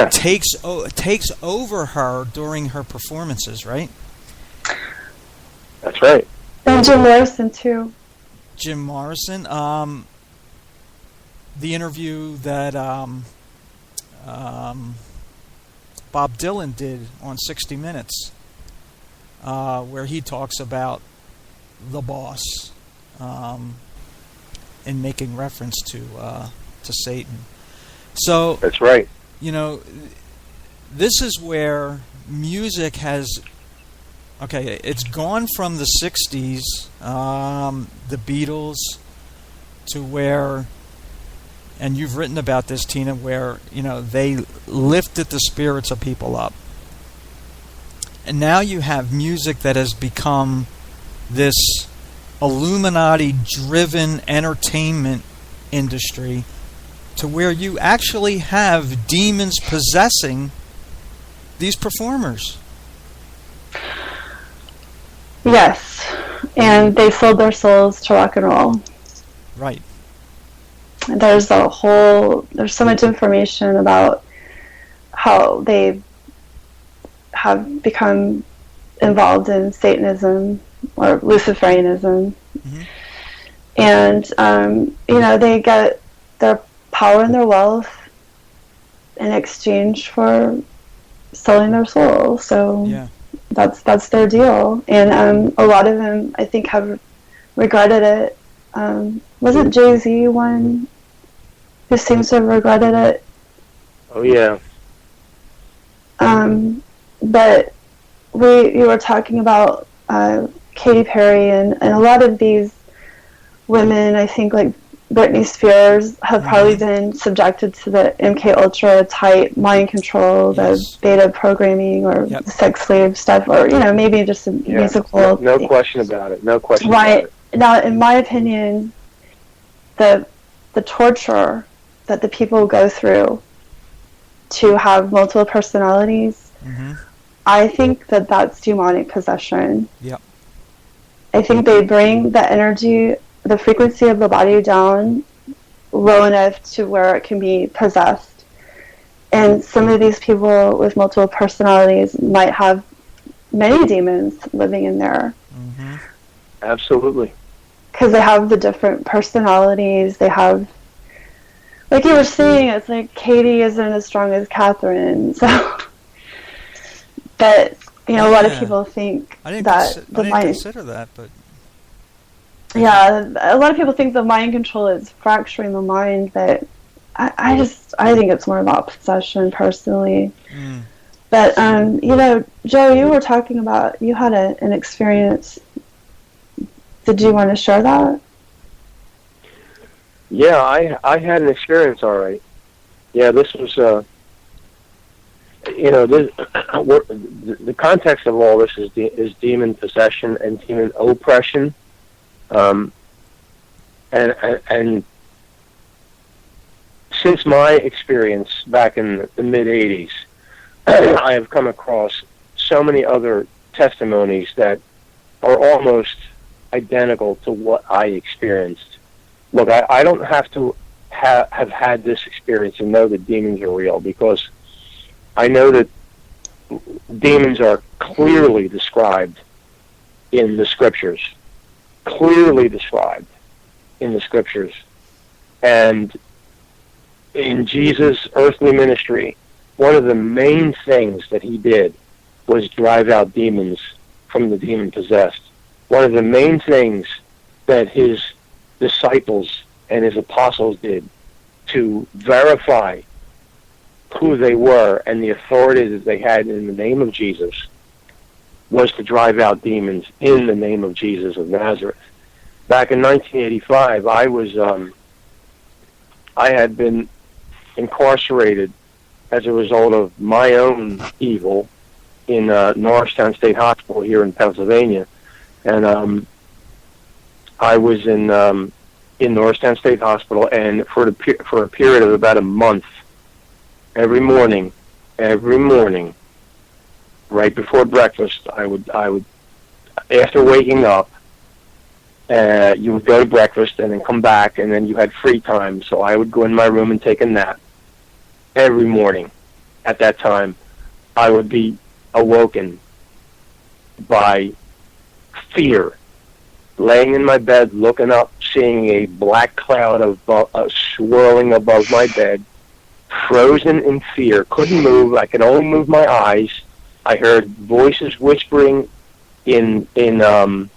takes over her during her performances, right? That's right. And Jim Morrison, too. Jim Morrison. The interview that Bob Dylan did on 60 Minutes, where he talks about the boss and making reference to Satan. So that's right. This is where music has. Okay, it's gone from the 60s, the Beatles, to where, and you've written about this, Tina, where, they lifted the spirits of people up. And now you have music that has become this Illuminati-driven entertainment industry to where you actually have demons possessing these performers. Yes, and they sold their souls to rock and roll. Right. There's so much information about how they have become involved in Satanism or Luciferianism. Mm-hmm. And, they get their power and their wealth in exchange for selling their soul. So yeah. That's their deal. And a lot of them, I think, have regretted it. Wasn't Jay-Z one who seems to have regretted it? Oh, yeah. But you were talking about Katy Perry and a lot of these women, I think, like Britney Spears, have probably been subjected to the MK Ultra type mind control, the beta programming, or the sex slave stuff, or maybe just a musical. No question about it. No question about it. Now, in my opinion, the torture that the people go through to have multiple personalities, I think that's demonic possession. Yep. I think they bring the energy, the frequency of the body down low enough to where it can be possessed. And some of these people with multiple personalities might have many demons living in there. Mm-hmm. Absolutely. Because they have the different personalities. They have, like you were saying, it's like Katie isn't as strong as Catherine. So, but a lot of people think I didn't consider that, but yeah, a lot of people think the mind control is fracturing the mind, but I think it's more about possession, personally. But Joe, you were talking about you had an experience. Did you want to share that? Yeah, I had an experience. All right. Yeah, this was the context of all this is demon possession and demon oppression. And since my experience back in the mid-'80s, I have come across so many other testimonies that are almost identical to what I experienced. Look, I don't have to have had this experience and know that demons are real, because I know that demons are clearly described in the scriptures. Clearly described in the scriptures. And in Jesus' earthly ministry, one of the main things that he did was drive out demons from the demon-possessed. One of the main things that his disciples and his apostles did to verify who they were and the authority that they had in the name of Jesus was to drive out demons in the name of Jesus of Nazareth. Back in 1985, I had been incarcerated as a result of my own evil in Norristown State Hospital here in Pennsylvania, and I was in Norristown State Hospital, and for a period of about a month, every morning, right before breakfast, I would after waking up, you would go to breakfast and then come back, and then you had free time. So I would go in my room and take a nap every morning. At that time, I would be awoken by fear, laying in my bed, looking up, seeing a black cloud swirling above my bed, frozen in fear, couldn't move. I could only move my eyes. I heard voices whispering in a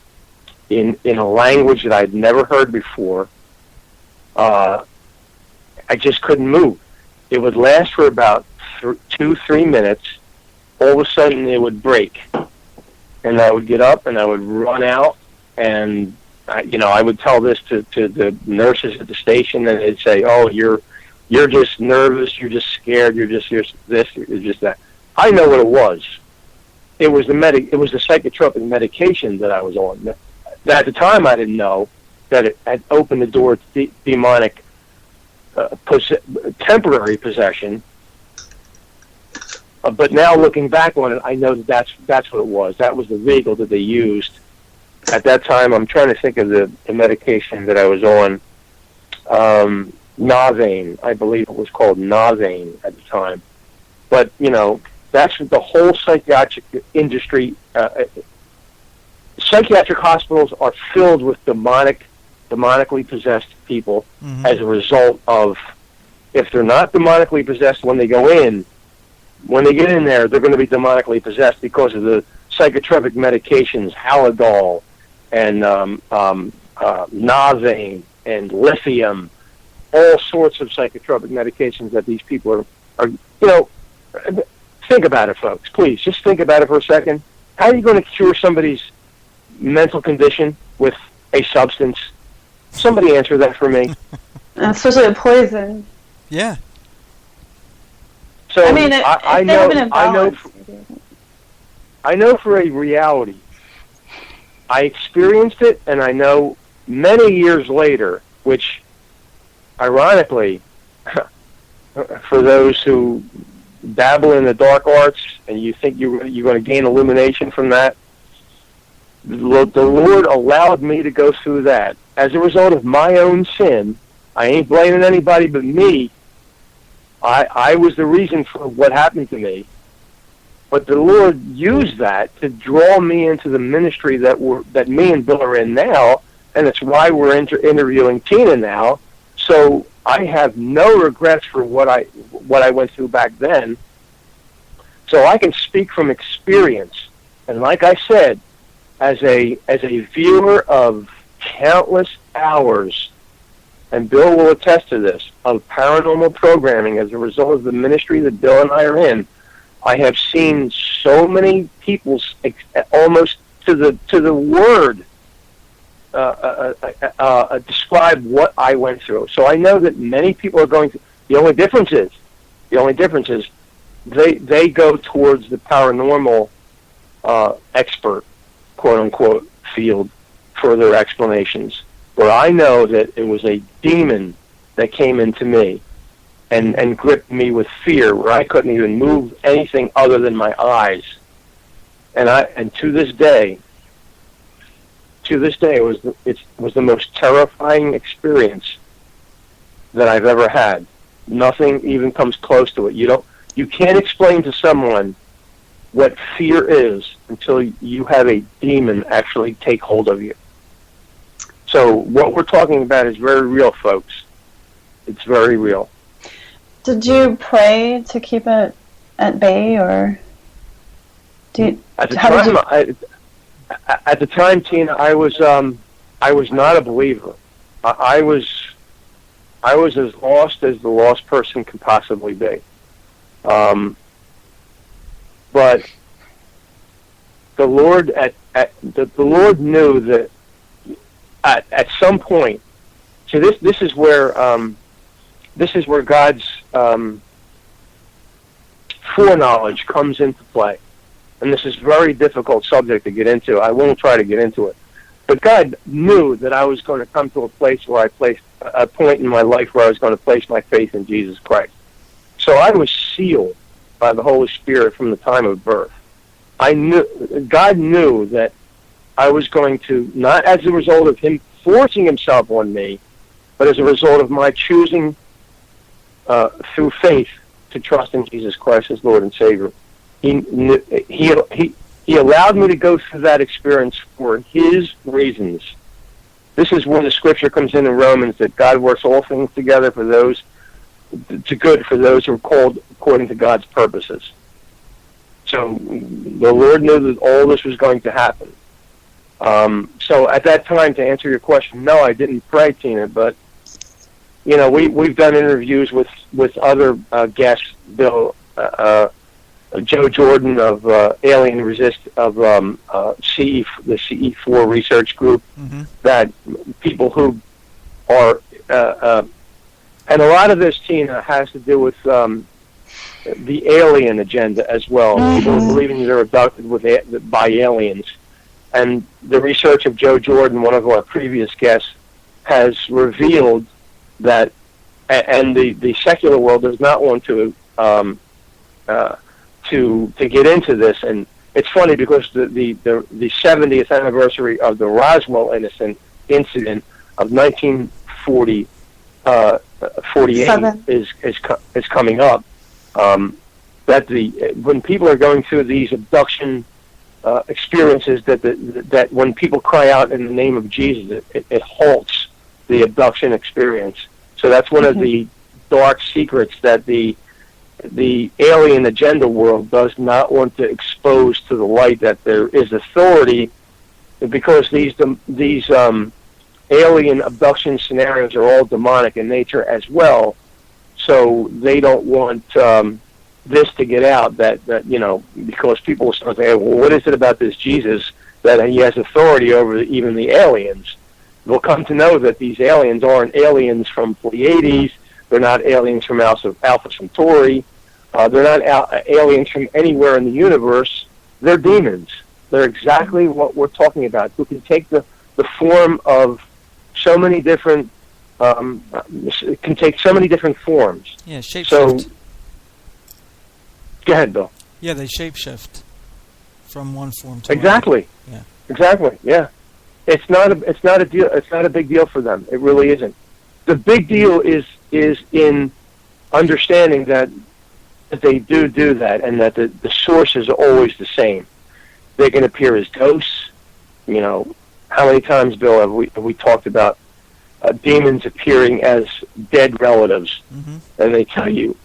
language that I'd never heard before. I just couldn't move. It would last for about 2-3 minutes. All of a sudden, it would break, and I would get up and I would run out, and I would tell this to the nurses at the station, and they'd say, "Oh, you're just nervous, you're just scared, you're just this, you're just that." I know what it was. it was the psychotropic medication that I was on. At the time, I didn't know that it had opened the door to demonic temporary possession. But now, looking back on it, I know that's what it was. That was the vehicle that they used. At that time, I'm trying to think of the medication that I was on. Navane, I believe it was called Navane at the time. But, that's what the whole psychiatric industry, psychiatric hospitals are filled with demonically possessed people as a result of, if they're not demonically possessed when they go in, when they get in there, they're going to be demonically possessed because of the psychotropic medications, Halidol and Navane and lithium, all sorts of psychotropic medications that these people are think about it, folks. Please, just think about it for a second. How are you going to cure somebody's mental condition with a substance? Somebody answer that for me. Especially a poison. Yeah. So I mean, I know for a reality. I experienced it, and I know many years later, which, ironically, for those who dabble in the dark arts and you think you're going to gain illumination from that, the Lord allowed me to go through that as a result of my own sin. I ain't blaming anybody but me. I was the reason for what happened to me. But the Lord used that to draw me into the ministry that me and Bill are in now, and it's why we're interviewing Tina now. So I have no regrets for what I went through back then. So I can speak from experience. And like I said, as a viewer of countless hours, and Bill will attest to this, of paranormal programming as a result of the ministry that Bill and I are in, I have seen so many people almost to the word describe what I went through. So I know that many people are going to. The only difference is they go towards the paranormal expert, quote unquote, field for their explanations. Where I know that it was a demon that came into me and gripped me with fear, where I couldn't even move anything other than my eyes. And to this day, it was the most terrifying experience that I've ever had. Nothing even comes close to it. You can't explain to someone what fear is until you have a demon actually take hold of you. So what we're talking about is very real, folks. It's very real. Did you pray to keep it at bay, or at the time, Tina, I was not a believer. I was as lost as the lost person can possibly be. But the Lord the Lord knew that at some point. So this is where God's foreknowledge comes into play. And this is a very difficult subject to get into. I won't try to get into it. But God knew that I was going to come to a place where I placed a point in my life where I was going to place my faith in Jesus Christ. So I was sealed by the Holy Spirit from the time of birth. God knew that I was going to, not as a result of Him forcing Himself on me, but as a result of my choosing through faith to trust in Jesus Christ as Lord and Savior. He allowed me to go through that experience for His reasons. This is when the scripture comes in Romans that God works all things together for those to good for those who are called according to God's purposes. So the Lord knew that all this was going to happen. So at that time, to answer your question, no, I didn't pray, Tina, but we've done interviews with other guests, Bill, Joe Jordan of Alien Resist of the CE4 research group, that people who are and a lot of this, Tina, has to do with the alien agenda as well. People believing they're abducted by aliens. And the research of Joe Jordan, one of our previous guests, has revealed that, and the secular world does not want to get into this. And it's funny because the 70th anniversary of the Roswell incident of 1948 is coming up. That when people are going through these abduction experiences, that when people cry out in the name of Jesus, it halts the abduction experience. So that's one of the dark secrets that the alien agenda world does not want to expose to the light, that there is authority, because these alien abduction scenarios are all demonic in nature as well. So they don't want this to get out, that because people will start saying, well, what is it about this Jesus that he has authority over even the aliens? They'll come to know that these aliens aren't aliens from Pleiades. They're not aliens from Alpha Centauri. They're not aliens from anywhere in the universe. They're demons. They're exactly what we're talking about, who can take the form of so many different, can take so many different forms. Yeah, shapeshift. So, go ahead, Bill. Yeah, they shapeshift from one form to exactly. another. Yeah. Exactly. Yeah. It's not a deal. It's not a big deal for them. It really isn't. The big deal is in understanding that they do that, and that the source is always the same. They can appear as ghosts. How many times, Bill, have we talked about demons appearing as dead relatives, and they tell you,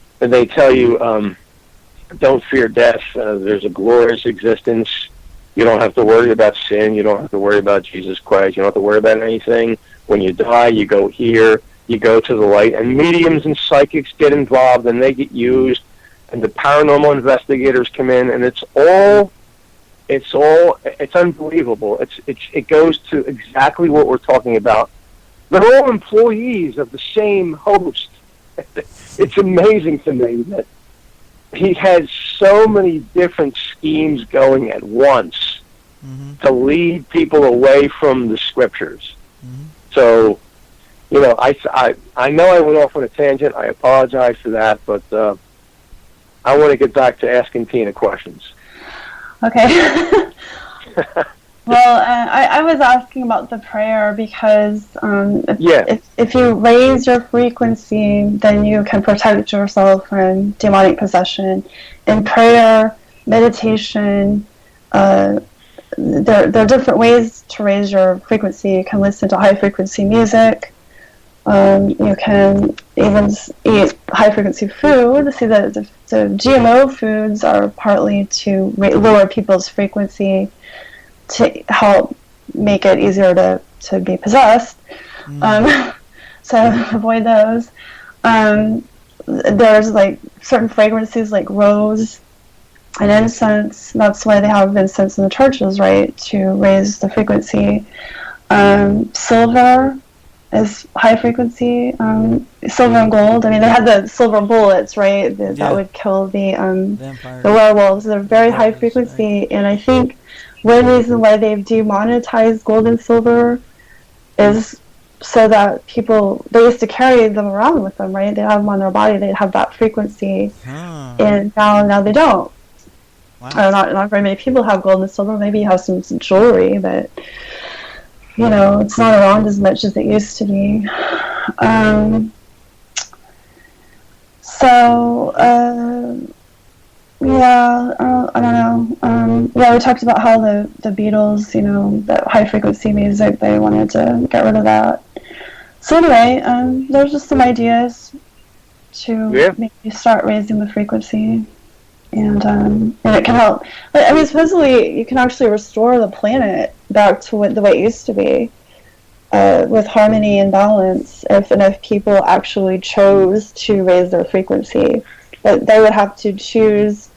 don't fear death. There's a glorious existence. You don't have to worry about sin. You don't have to worry about Jesus Christ. You don't have to worry about anything. When you die, you go here. You go to the light. And mediums and psychics get involved, and they get used. And the paranormal investigators come in, and it's unbelievable. It goes to exactly what we're talking about. They're all employees of the same host. It's amazing to me that he has so many different schemes going at once to lead people away from the scriptures. So, I know I went off on a tangent. I apologize for that, but I want to get back to asking Tina questions. Okay. Well, I was asking about the prayer because if you raise your frequency, then you can protect yourself from demonic possession. In prayer, meditation, there are different ways to raise your frequency. You can listen to high-frequency music. You can even eat high-frequency food. See, the GMO foods are partly to lower people's frequency, to help make it easier to be possessed. So avoid those. There's like certain fragrances like rose and incense. That's why they have incense in the churches, right? To raise the frequency. Silver is high frequency. Silver and gold. I mean, they had the silver bullets, right? That would kill the werewolves. They're very high frequency, and I think one reason why they've demonetized gold and silver is so that they used to carry them around with them, right? They have them on their body. They'd have that frequency, and now they don't. Wow. Not very many people have gold and silver. Maybe you have some jewelry, but it's not around as much as it used to be. I don't know. We talked about how the Beatles, that high frequency music, they wanted to get rid of that. So anyway, there's just some ideas to maybe start raising the frequency, and it can help. I mean, supposedly you can actually restore the planet back to the way it used to be, with harmony and balance, if enough people actually chose to raise their frequency. But they would have to choose.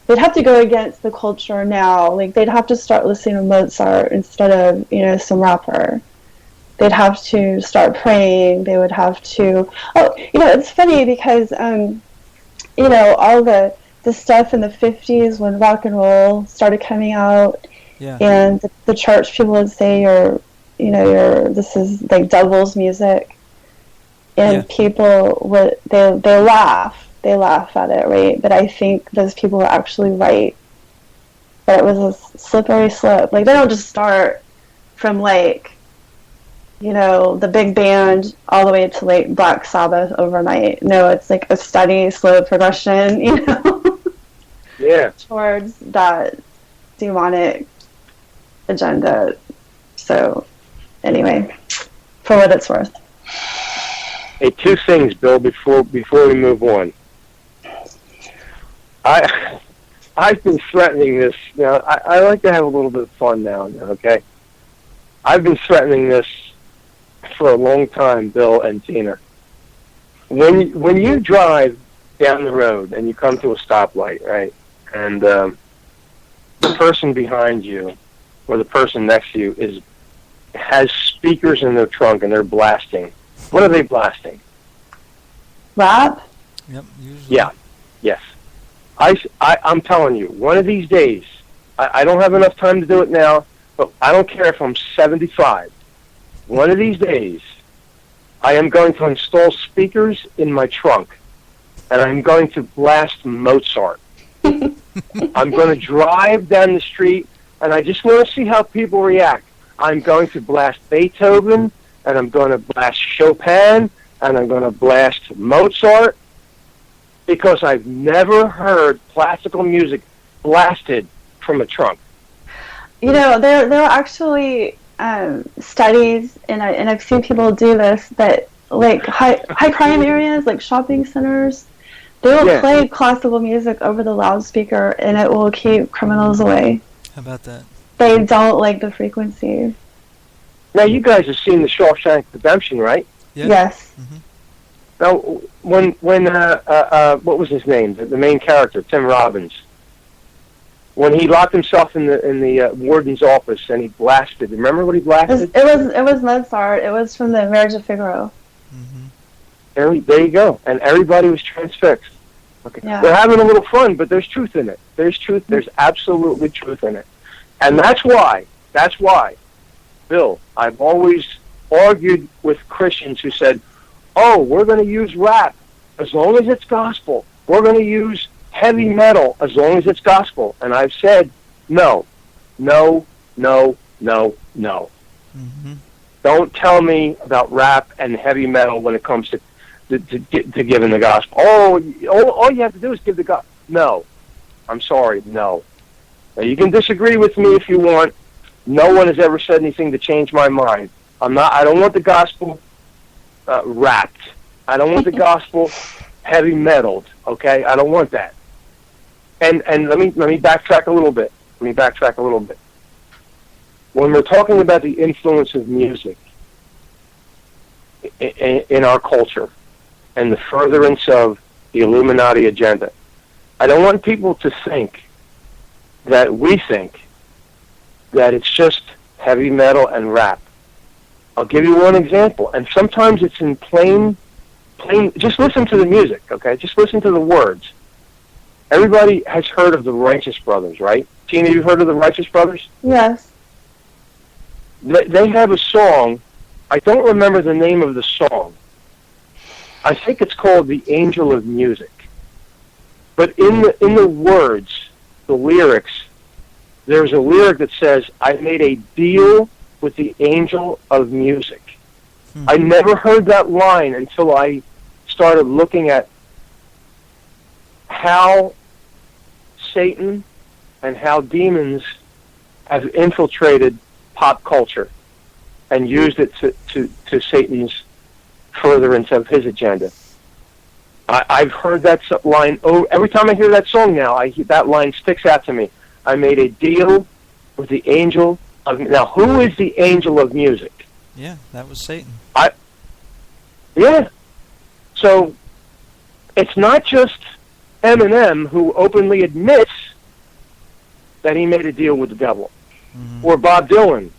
They'd have to go against the culture now. Like, they'd have to start listening to Mozart instead of, some rapper. They'd have to start praying. They would have to... Oh, it's funny because all the stuff in the 50s when rock and roll started coming out, and the church people would say this is like devil's music, and people would they laugh at it, right? But I think those people were actually right, that it was a slippery slope. Like, they don't just start from like the big band all the way to like Black Sabbath overnight. No, it's like a steady, slow progression, towards that demonic agenda. So, anyway, for what it's worth. Hey, two things, Bill, before we move on. I've been threatening this. I like to have a little bit of fun now and then, okay? I've been threatening this for a long time, Bill and Tina. When you drive down the road and you come to a stoplight, right, and the person behind you or the person next to you has speakers in their trunk and they're blasting. What are they blasting? Rap? Yep, usually. Yeah, yes. I'm telling you, one of these days, I don't have enough time to do it now, but I don't care if I'm 75. One of these days, I am going to install speakers in my trunk, and I'm going to blast Mozart. I'm going to drive down the street, and I just want to see how people react. I'm going to blast Beethoven, and I'm going to blast Chopin, and I'm going to blast Mozart, because I've never heard classical music blasted from a trunk. There are actually studies, and I've seen people do this, that like high crime areas, like shopping centers, they will play classical music over the loudspeaker, and it will keep criminals away. How about that? They don't like the frequency. Now, you guys have seen the Shawshank Redemption, right? Yeah. Yes. Mm-hmm. Now, when what was his name? The main character, Tim Robbins. When he locked himself in the warden's office and he blasted. Remember what he blasted? It was Mozart. It was from the Marriage of Figaro. Mm-hmm. There you go. And everybody was transfixed. Okay. Yeah. They're having a little fun, but there's truth in it. There's truth. There's absolutely truth in it. And that's why, Bill, I've always argued with Christians who said, oh, we're going to use rap as long as it's gospel. We're going to use heavy metal as long as it's gospel. And I've said, no. Mm-hmm. Don't tell me about rap and heavy metal when it comes to giving the gospel. All you have to do is give the gospel. No. I'm sorry, no. Now, you can disagree with me if you want. No one has ever said anything to change my mind. I don't want the gospel rapped. I don't want the gospel heavy metaled. Okay, I don't want that. And let me backtrack a little bit. When we're talking about the influence of music in our culture and the furtherance of the Illuminati agenda, I don't want people to think that we think that it's just heavy metal and rap. I'll give you one example, and sometimes it's in plain, just listen to the music, okay? Just listen to the words. Everybody has heard of the Righteous Brothers, right? Tina, you heard of the Righteous Brothers? Yes. They have a song. I don't remember the name of the song. I think it's called The Angel of Music. But in the words, the lyrics, there's a lyric that says, I made a deal with the angel of music. I never heard that line until I started looking at how Satan and how demons have infiltrated pop culture and used it to Satan's furtherance of his agenda. I've heard that line every time I hear that song now. That line sticks out to me. I made a deal with the angel of... Now, who is the angel of music? Yeah, that was Satan. Yeah. So, it's not just Eminem who openly admits that he made a deal with the devil. Mm-hmm. Or Bob Dylan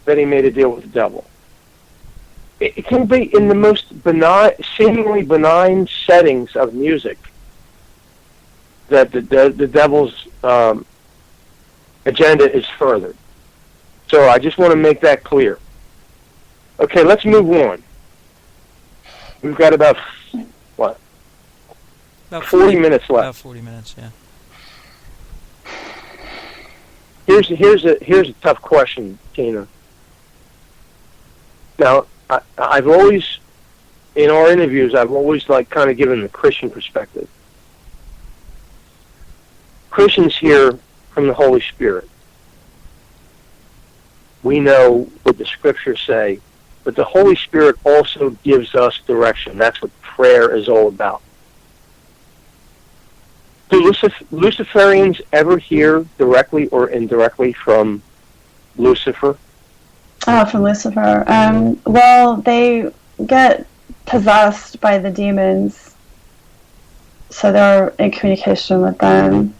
that he made a deal with the devil. It can be in the most benign, seemingly benign settings of music. that the devil's agenda is furthered. So I just want to make that clear. Okay, let's move on. We've got about 40 minutes left. About 40 minutes, yeah. Here's a tough question, Tina. Now, I've always, in our interviews, I've always kind of given the Christian perspective. Christians hear from the Holy Spirit. We know what the Scriptures say, but the Holy Spirit also gives us direction. That's what prayer is all about. Do Luciferians ever hear directly or indirectly from Lucifer? Oh, from Lucifer. Well, they get possessed by the demons, so they're in communication with them.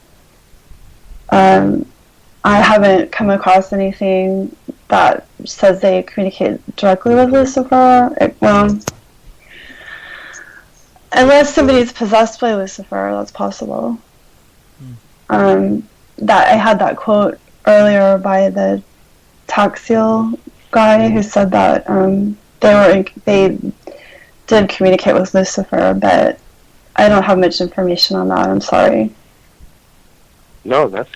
I haven't come across anything that says they communicate directly with Lucifer. Unless somebody's possessed by Lucifer, that's possible. That I had that quote earlier by the Taxiel guy who said that they did communicate with Lucifer, but I don't have much information on that. I'm sorry. No, that's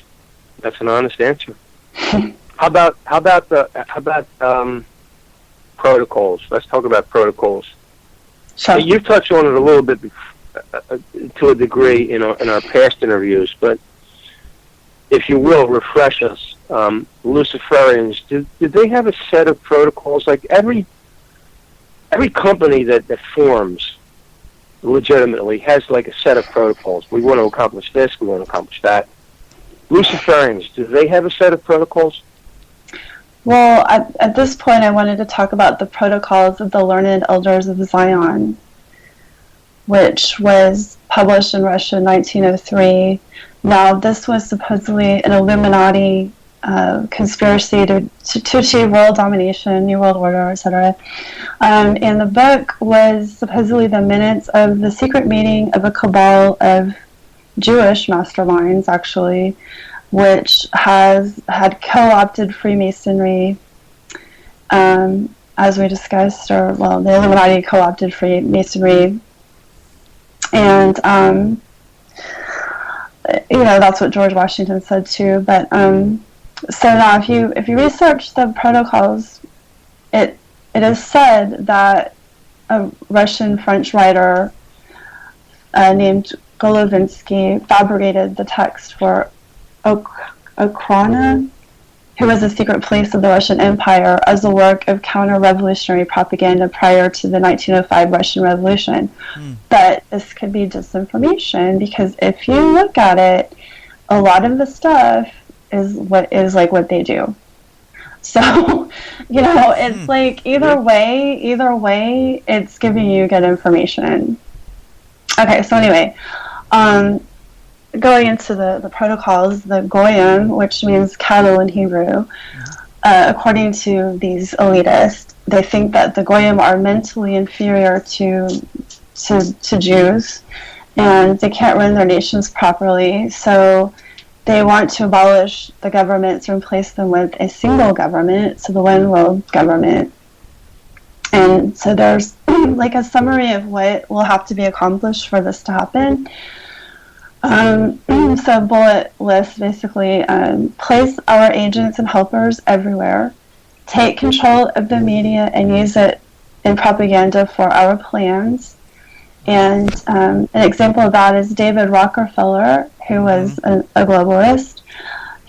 an honest answer. How about protocols? Let's talk about protocols. Sure. You've touched on it a little bit to a degree in our past interviews, but if you will, refresh us. Luciferians, did they have a set of protocols? Like every company that forms legitimately has like a set of protocols. We want to accomplish this, we want to accomplish that. Luciferians, do they have a set of protocols? Well, at this point, I wanted to talk about the protocols of the Learned Elders of Zion, which was published in Russia in 1903. Now, this was supposedly an Illuminati conspiracy to achieve world domination, New World Order, etc. And the book was supposedly the minutes of the secret meeting of a cabal of Jewish masterminds, actually, which had co-opted Freemasonry, as we discussed, the Illuminati co-opted Freemasonry, and that's what George Washington said too. But so now, if you research the protocols, it is said that a Russian French writer named Golovinsky fabricated the text for Okhrana, who was a secret police of the Russian Empire, as a work of counter-revolutionary propaganda prior to the 1905 Russian Revolution. But this could be disinformation, because if you look at it, a lot of the stuff is what they do. So, it's like either way, it's giving you good information. Okay, so anyway, going into the protocols, the Goyim, which means cattle in Hebrew, according to these elitists, they think that the Goyim are mentally inferior to Jews, and they can't run their nations properly, so they want to abolish the government to replace them with a single government, so the one world government. And so there's like a summary of what will have to be accomplished for this to happen. So bullet list, basically, place our agents and helpers everywhere, take control of the media and use it in propaganda for our plans. And an example of that is David Rockefeller, who was a globalist,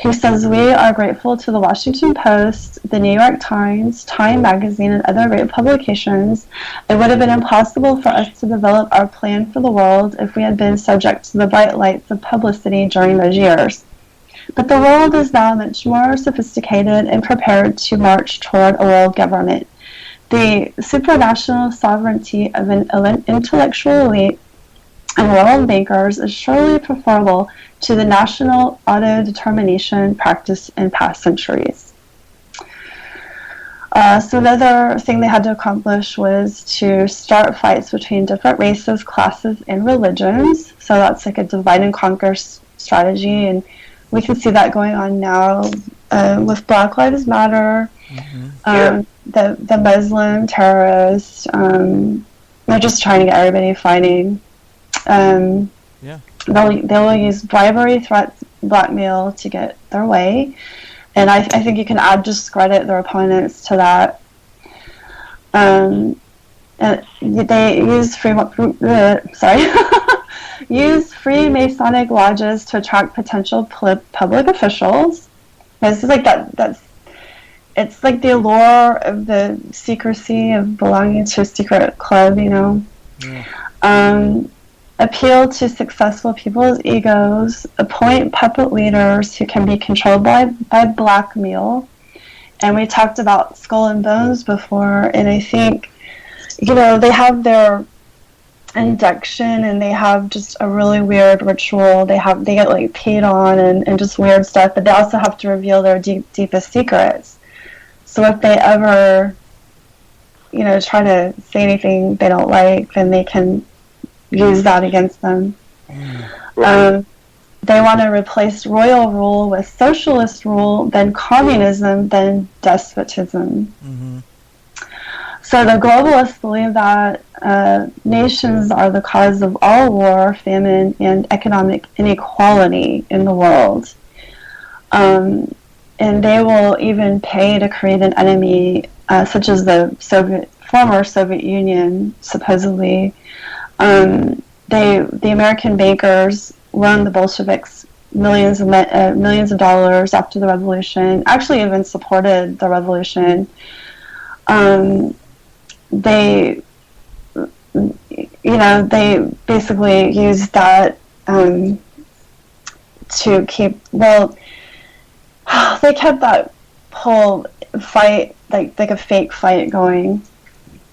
who says, "We are grateful to the Washington Post, the New York Times, Time Magazine, and other great publications. It would have been impossible for us to develop our plan for the world if we had been subject to the bright lights of publicity during those years. But the world is now much more sophisticated and prepared to march toward a world government. The supranational sovereignty of an intellectual elite and world bankers is surely preferable to the national auto-determination practiced in past centuries." So another thing they had to accomplish was to start fights between different races, classes, and religions. So that's like a divide and conquer strategy, and we can see that going on now with Black Lives Matter, the Muslim terrorists. They're just trying to get everybody fighting. They'll use bribery, threats, blackmail to get their way. And I think you can discredit their opponents to that. And they use use free Masonic lodges to attract potential public officials. This is like it's like the allure of the secrecy of belonging to a secret club, you know. Appeal to successful people's egos, appoint puppet leaders who can be controlled by blackmail. And we talked about skull and bones before, and I think, you know, they have their induction and they have just a really weird ritual. They get like peed on and just weird stuff, but they also have to reveal their deepest secrets. So if they ever, you know, try to say anything they don't like, then they can use that against them. They want to replace royal rule with socialist rule, then communism, then despotism. So the globalists believe that nations are the cause of all war, famine, and economic inequality in the world. And they will even pay to create an enemy, such as the former Soviet Union, supposedly. The American bankers loaned the Bolsheviks millions of dollars after the revolution. Actually, even supported the revolution. They basically used that to keep. Well, they kept that whole fight like a fake fight going.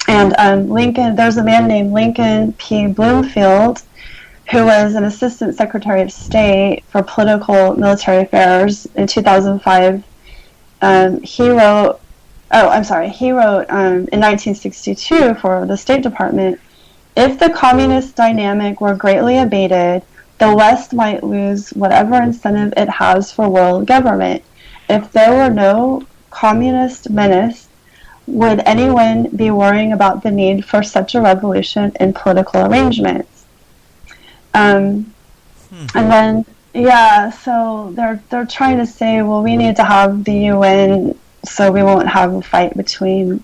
And Lincoln, there's a man named Lincoln P. Bloomfield, who was an assistant secretary of state for political military affairs in 2005. He wrote in 1962 for the State Department, if the communist dynamic were greatly abated, the West might lose whatever incentive it has for world government. If there were no communist menace, would anyone be worrying about the need for such a revolution in political arrangements? And then, so they're trying to say, well, we need to have the UN so we won't have a fight between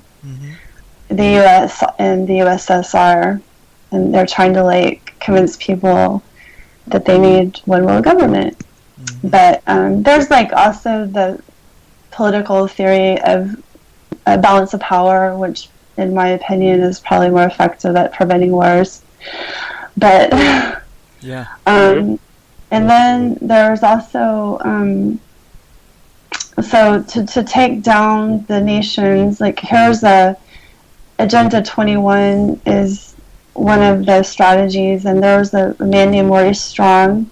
the US and the USSR. And they're trying to like convince people that they need one world government. But there's like also the political theory of a balance of power, which in my opinion is probably more effective at preventing wars. But and then there's also so to take down the nations, like here's Agenda 21 is one of the strategies, and there's a man named Maurice Strong.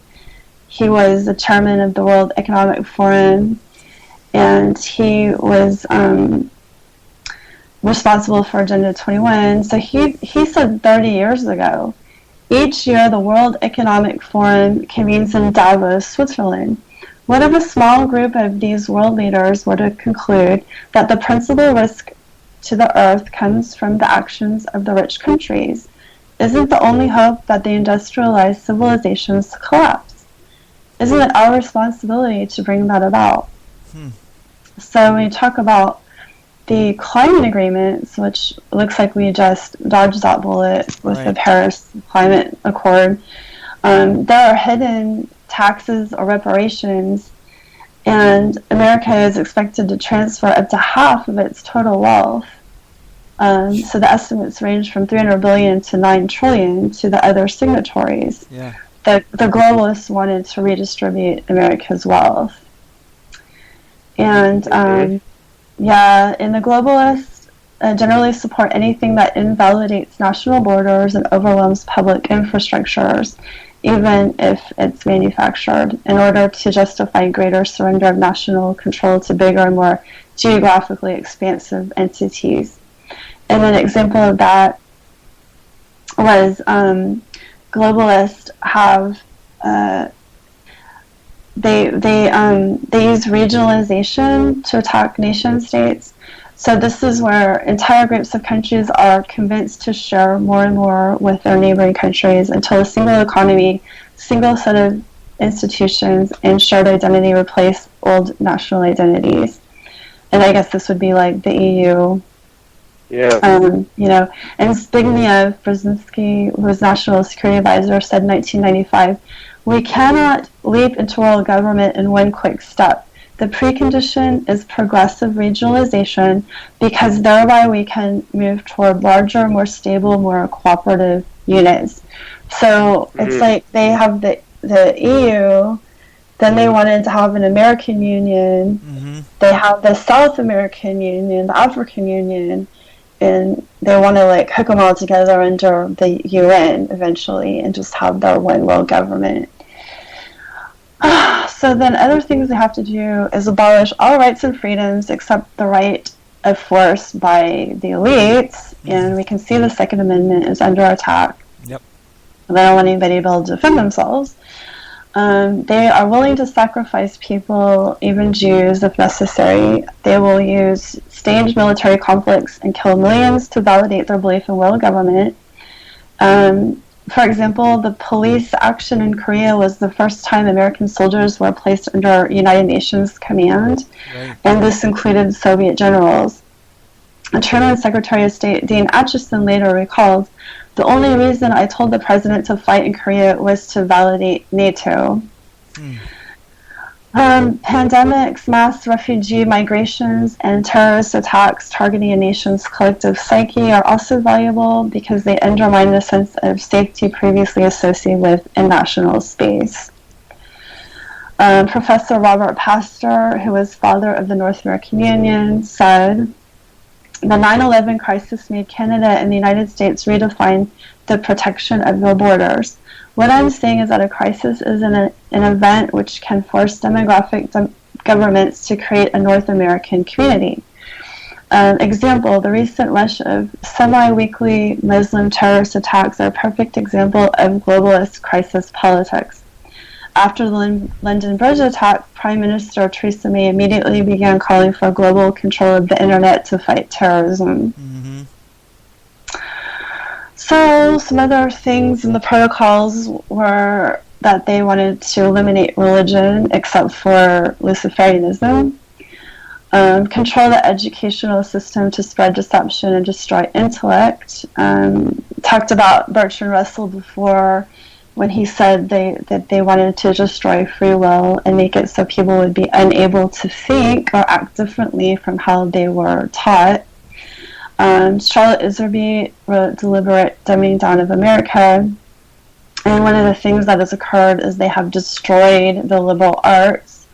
He was the chairman of the World Economic Forum, and he was responsible for Agenda 21. So he said 30 years ago, each year the World Economic Forum convenes in Davos, Switzerland. What if a small group of these world leaders were to conclude that the principal risk to the earth comes from the actions of the rich countries? Isn't the only hope that the industrialized civilizations collapse? Isn't it our responsibility to bring that about? So when you talk about the climate agreements, which looks like we just dodged that bullet with the Paris Climate Accord, there are hidden taxes or reparations, and America is expected to transfer up to half of its total wealth. So the estimates range from $300 billion to $9 trillion to the other signatories. The globalists wanted to redistribute America's wealth. And and the globalists generally support anything that invalidates national borders and overwhelms public infrastructures, even if it's manufactured, in order to justify greater surrender of national control to bigger and more geographically expansive entities. And an example of that was globalists have they use regionalization to attack nation states. So this is where entire groups of countries are convinced to share more and more with their neighboring countries until a single economy, single set of institutions, and shared identity replace old national identities. And I guess this would be like the EU. Yeah. And Zbigniew Brzezinski, who was National Security Advisor, said in 1995, "We cannot leap into world government in one quick step. The precondition is progressive regionalization, because thereby we can move toward larger, more stable, more cooperative units." So it's like they have the EU, then they wanted to have an American Union, they have the South American Union, the African Union, and they want to like hook them all together under the UN eventually and just have their one world government. So then other things they have to do is abolish all rights and freedoms except the right of force by the elites, and we can see the Second Amendment is under attack. Yep. They don't want anybody to be able to defend themselves. They are willing to sacrifice people, even Jews, if necessary. They will use staged military conflicts and kill millions to validate their belief in world government. For example, the police action in Korea was the first time American soldiers were placed under United Nations command, and this included Soviet generals. Truman Secretary of State Dean Acheson later recalled, "The only reason I told the president to fight in Korea was to validate NATO." Pandemics, mass refugee migrations, and terrorist attacks targeting a nation's collective psyche are also valuable because they undermine the sense of safety previously associated with a national space. Professor Robert Pastor, who was father of the North American Union, said, "The 9/11 crisis made Canada and the United States redefine the protection of their borders. What I'm saying is that a crisis is an event which can force demographic governments to create a North American community. Example, the recent rush of semi-weekly Muslim terrorist attacks are a perfect example of globalist crisis politics. After the London Bridge attack, Prime Minister Theresa May immediately began calling for global control of the internet to fight terrorism." So some other things in the protocols were that they wanted to eliminate religion except for Luciferianism, control the educational system to spread deception and destroy intellect. Talked about Bertrand Russell before when he said that they wanted to destroy free will and make it so people would be unable to think or act differently from how they were taught. Charlotte Iserby wrote Deliberate Dumbing Down of America, and one of the things that has occurred is they have destroyed the liberal arts,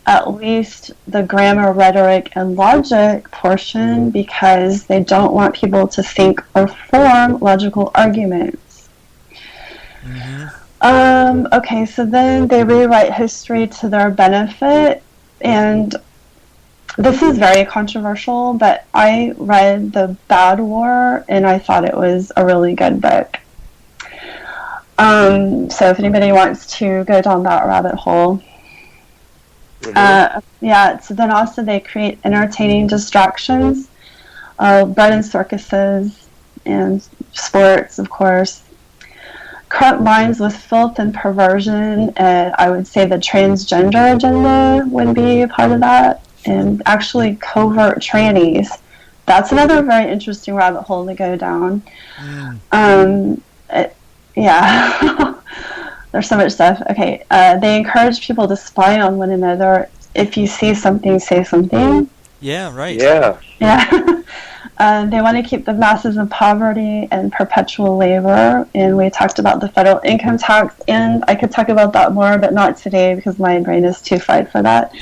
at least the grammar, rhetoric, and logic portion, because they don't want people to think or form logical arguments. Okay, so then they rewrite history to their benefit, and this is very controversial, but I read The Bad War, and I thought it was a really good book. So if anybody wants to go down that rabbit hole. So then also they create entertaining distractions, bread and circuses, and sports, of course. Corrupt minds with filth and perversion, and I would say the transgender agenda would be a part of that. And actually covert trannies. That's another very interesting rabbit hole to go down. There's so much stuff. Okay, they encourage people to spy on one another. If you see something, say something. Yeah, right. Yeah. They want to keep the masses in poverty and perpetual labor, and we talked about the federal income tax, and I could talk about that more, but not today because my brain is too fried for that.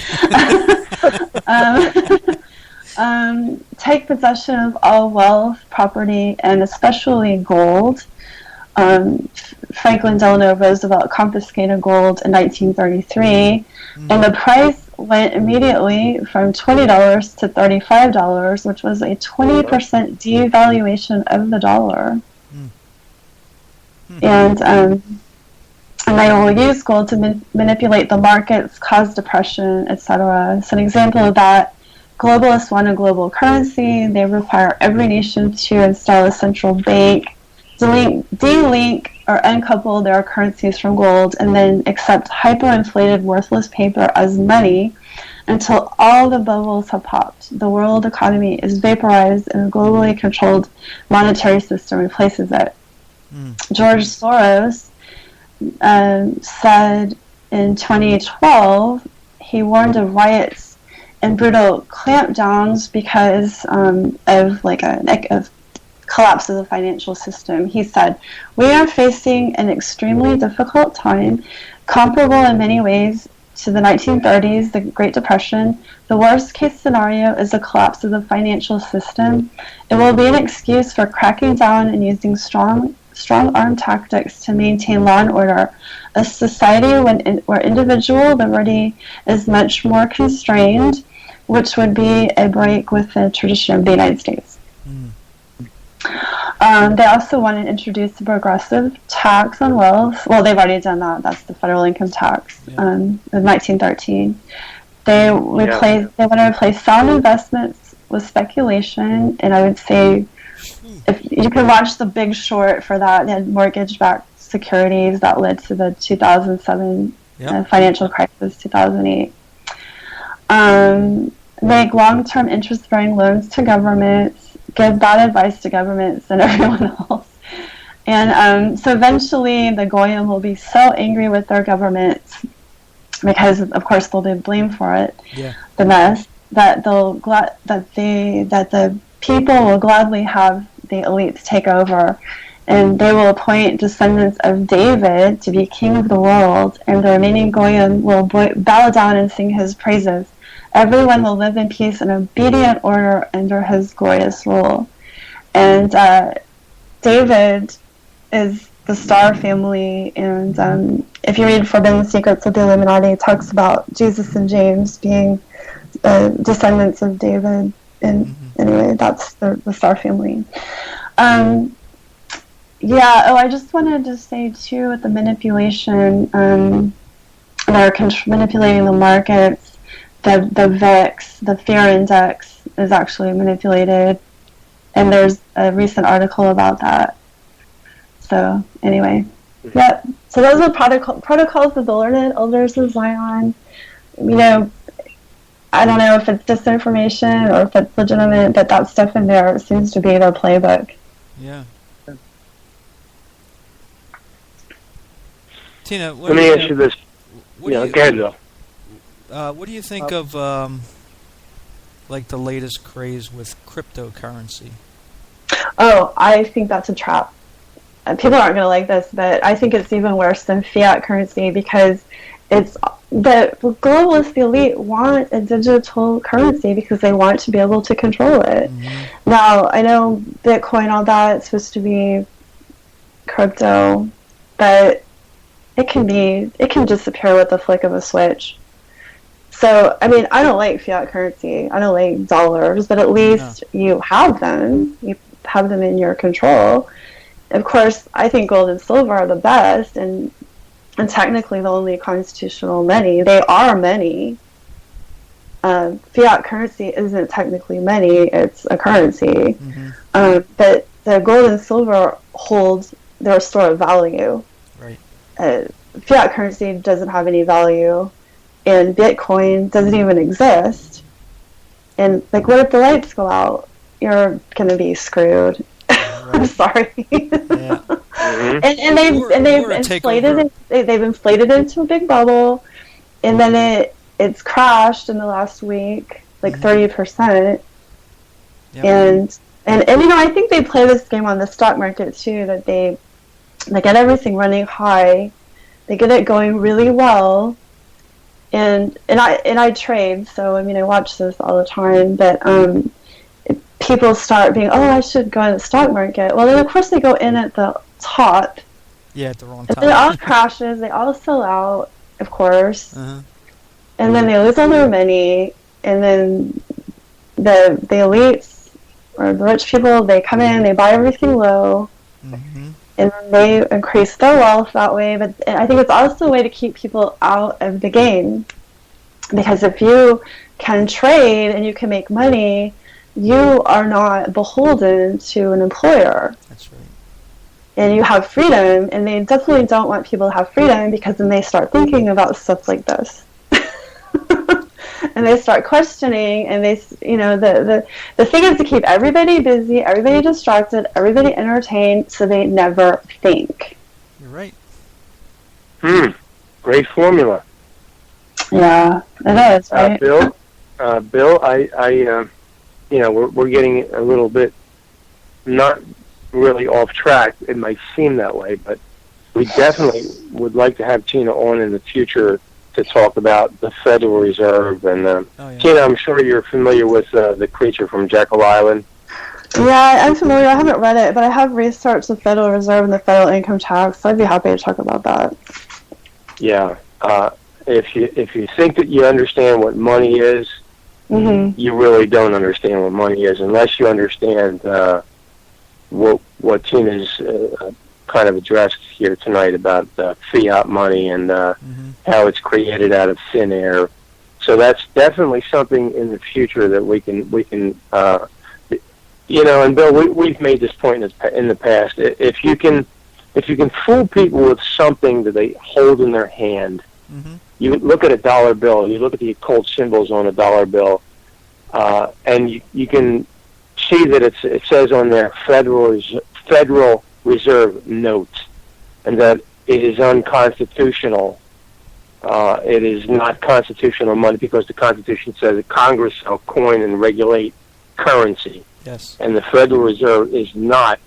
Take possession of all wealth, property, and especially gold. Franklin Delano Roosevelt confiscated gold in 1933, and the price went immediately from $20 to $35, which was a 20% devaluation of the dollar. And they will use gold to manipulate the markets, cause depression, etc. So an example of that, globalists want a global currency. They require every nation to install a central bank, delink or uncouple their currencies from gold, and then accept hyperinflated, worthless paper as money until all the bubbles have popped. The world economy is vaporized, and a globally controlled monetary system replaces it. George Soros said in 2012, he warned of riots and brutal clampdowns because of collapse of the financial system. He said, "We are facing an extremely difficult time, comparable in many ways to the 1930s, the Great Depression. The worst case scenario is the collapse of the financial system. It will be an excuse for cracking down and using strong arm tactics to maintain law and order. A society where individual liberty is much more constrained, which would be a break with the tradition of the United States." They also want to introduce a progressive tax on wealth. Well, they've already done that. That's the federal income tax of 1913. They want to replace sound investments with speculation, and I would say, if you can watch The Big Short for that, they had mortgage-backed securities that led to the 2007 financial crisis, 2008. Make long-term interest-bearing loans to governments, give bad advice to governments and everyone else. And so eventually the Goyim will be so angry with their governments, because of course they'll be blamed for it, the mess, that the people will gladly have the elites take over, and they will appoint descendants of David to be king of the world, and the remaining Goyim will bow down and sing his praises. Everyone will live in peace and obedient order under his glorious rule. And David is the Star family, and if you read Forbidden Secrets of the Illuminati, it talks about Jesus and James being descendants of David. And anyway, that's the Star family. I just wanted to say too, with the manipulation, they're manipulating the markets. The VIX, the fear index, is actually manipulated, and there's a recent article about that. So anyway, so those are protocols of the learned elders of Zion. I don't know if it's disinformation or if it's legitimate, but that stuff in there seems to be their playbook. Yeah. Tina, let me ask you this. Go ahead, Bill. What do you think of the latest craze with cryptocurrency? Oh, I think that's a trap. People aren't going to like this, but I think it's even worse than fiat currency, because it's the globalists, the elite, want a digital currency because they want to be able to control it. Now, I know Bitcoin, all that, it's supposed to be crypto, but it can disappear with the flick of a switch. So, I mean, I don't like fiat currency. I don't like dollars, but at least you have them. You have them in your control. Of course, I think gold and silver are the best, and technically the only constitutional money. They are money. Fiat currency isn't technically money. It's a currency. But the gold and silver hold their store of value. Right. Fiat currency doesn't have any value. And Bitcoin doesn't even exist. And what if the lights go out? You're gonna be screwed. Right. I'm sorry. Yeah. and they've inflated it. They've inflated it into a big bubble, and then it's crashed in the last week, 30%. Yep. And I think they play this game on the stock market too. That they get everything running high, they get it going really well. And I trade, so I watch this all the time. But people start being, I should go in the stock market. Well, then of course they go in at the top. Yeah, at the wrong time. It all crashes. They all sell out, of course. and then they lose all their money, and then the elites or the rich people, they come in, they buy everything low, and then they increase their wealth that way. But I think it's also a way to keep people out of the game, because if you can trade and you can make money, you are not beholden to an employer. That's right. And you have freedom, and they definitely don't want people to have freedom, because then they start thinking about stuff like this. And they start questioning, and they, you know, the thing is to keep everybody busy, everybody distracted, everybody entertained, so they never think. You're right. Great formula. Yeah, it is, right? Bill, I you know, we're getting a little bit not really off track. It might seem that way, but we definitely would like to have Tina on in the future to talk about the Federal Reserve. And Tina, I'm sure you're familiar with the creature from Jekyll Island. Yeah, I'm familiar. I haven't read it, but I have researched the Federal Reserve and the federal income tax, so I'd be happy to talk about that. Yeah. If you think that you understand what money is, you really don't understand what money is unless you understand what Tina's kind of addressed here tonight about fiat money and how it's created out of thin air. So that's definitely something in the future that we can you know. And Bill, we've made this point in the past. If you can fool people with something that they hold in their hand. You look at a dollar bill, you look at the occult symbols on a dollar bill, and you can see that it says on there Federal Reserve notes, and that it is unconstitutional. It is not constitutional money, because the Constitution says that Congress shall coin and regulate currency. Yes. And the Federal Reserve is not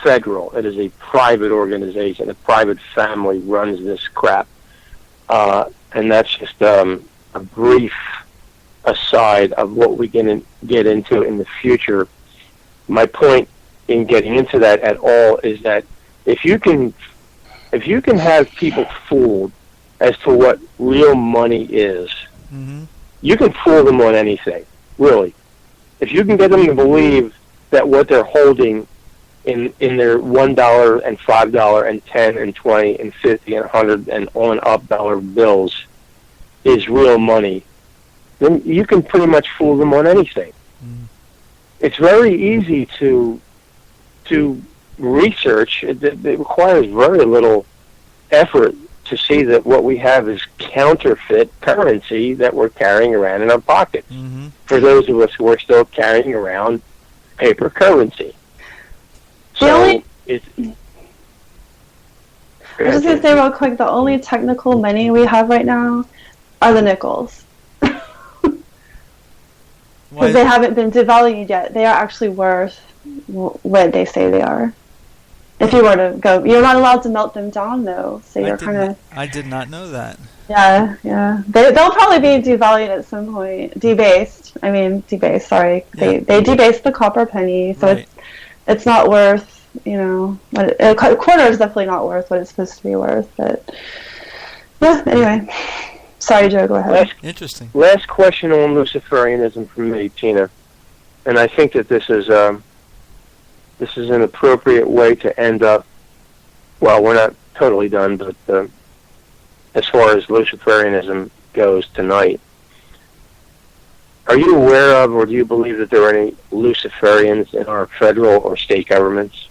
federal. It is a private organization. A private family runs this crap. And that's just a brief aside of what we can get into in the future. My point in getting into that at all is that if you can have people fooled as to what real money is, you can fool them on anything, really. If you can get them to believe that what they're holding in their $1 and $5 and $10 and $20 and $50 and $100 and on up dollar bills is real money, then you can pretty much fool them on anything. It's very easy to research. It requires very little effort to see that what we have is counterfeit currency that we're carrying around in our pockets. For those of us who are still carrying around paper currency. I was just going to say real quick, the only technical money we have right now are the nickels. Because they haven't been devalued yet. They are actually worth what they say they are. If you were to go, you're not allowed to melt them down, though. So you're kind of. I did not know that. Yeah. They'll probably be devalued at some point. Debased. Sorry. Yeah. They debased the copper penny, so it's not worth, you know, a quarter is definitely not worth what it's supposed to be worth. But yeah. Anyway. Sorry, Joe, go ahead. Interesting. Last question on Luciferianism from me, Tina. And I think that this is an appropriate way to end up. Well, we're not totally done, but as far as Luciferianism goes tonight, are you aware of, or do you believe that there are any Luciferians in our federal or state governments?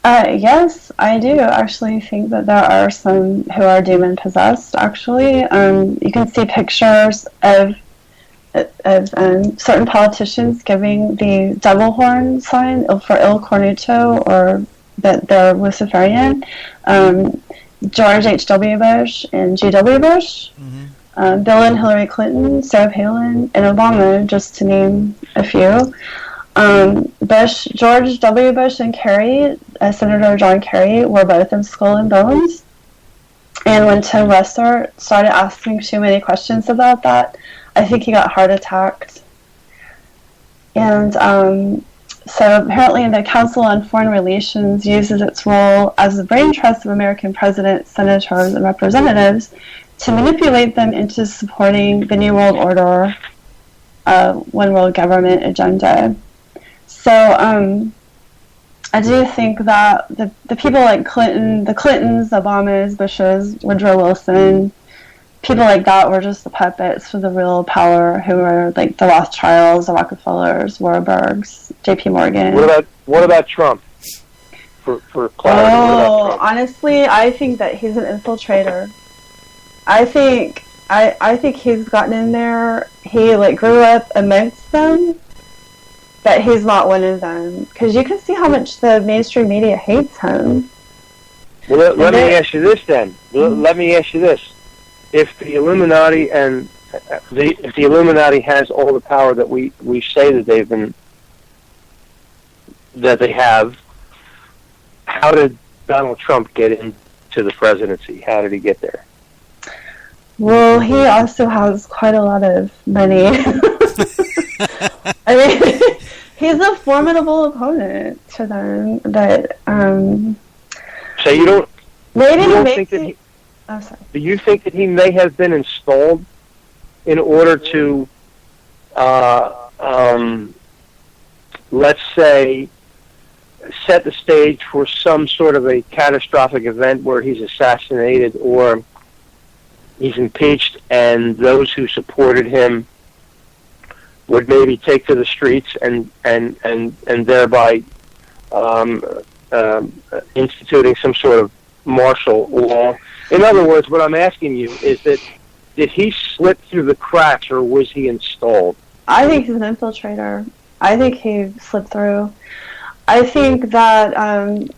Yes, I do actually think that there are some who are demon-possessed, actually. You can see pictures of certain politicians giving the devil horn sign for Il Cornuto, or that they're Luciferian. George H.W. Bush and G.W. Bush, Bill and Hillary Clinton, Sarah Palin, and Obama, just to name a few. George W. Bush and Kerry, Senator John Kerry, were both in Skull and Bones. And when Tim Russert started asking too many questions about that, I think he got heart attacked. And so apparently the Council on Foreign Relations uses its role as the brain trust of American presidents, senators, and representatives to manipulate them into supporting the New World Order, one world government agenda. So I do think that the people like Clinton, the Clintons, Obamas, Bushes, Woodrow Wilson, people like that were just the puppets for the real power, who were like the Rothschilds, the Rockefellers, Warburgs, J.P. Morgan. What about Trump? For clarity, what about Trump? Honestly, I think that he's an infiltrator. I think he's gotten in there. He like grew up amongst them, but he's not one of them. Because you can see how much the mainstream media hates him. Well, let me ask you this then. Let me ask you this: if the Illuminati and if the Illuminati has all the power that we say that they have, how did Donald Trump get into the presidency? How did he get there? Well, he also has quite a lot of money. I mean, he's a formidable opponent to them, but so you don't. Maybe you he don't makes think that it. Oh, sorry. Do you think that he may have been installed in order to, let's say, set the stage for some sort of a catastrophic event where he's assassinated or he's impeached, and those who supported him would maybe take to the streets and thereby instituting some sort of martial law? In other words, what I'm asking you is that did he slip through the cracks or was he installed? I think he's an infiltrator. I think he slipped through. I think that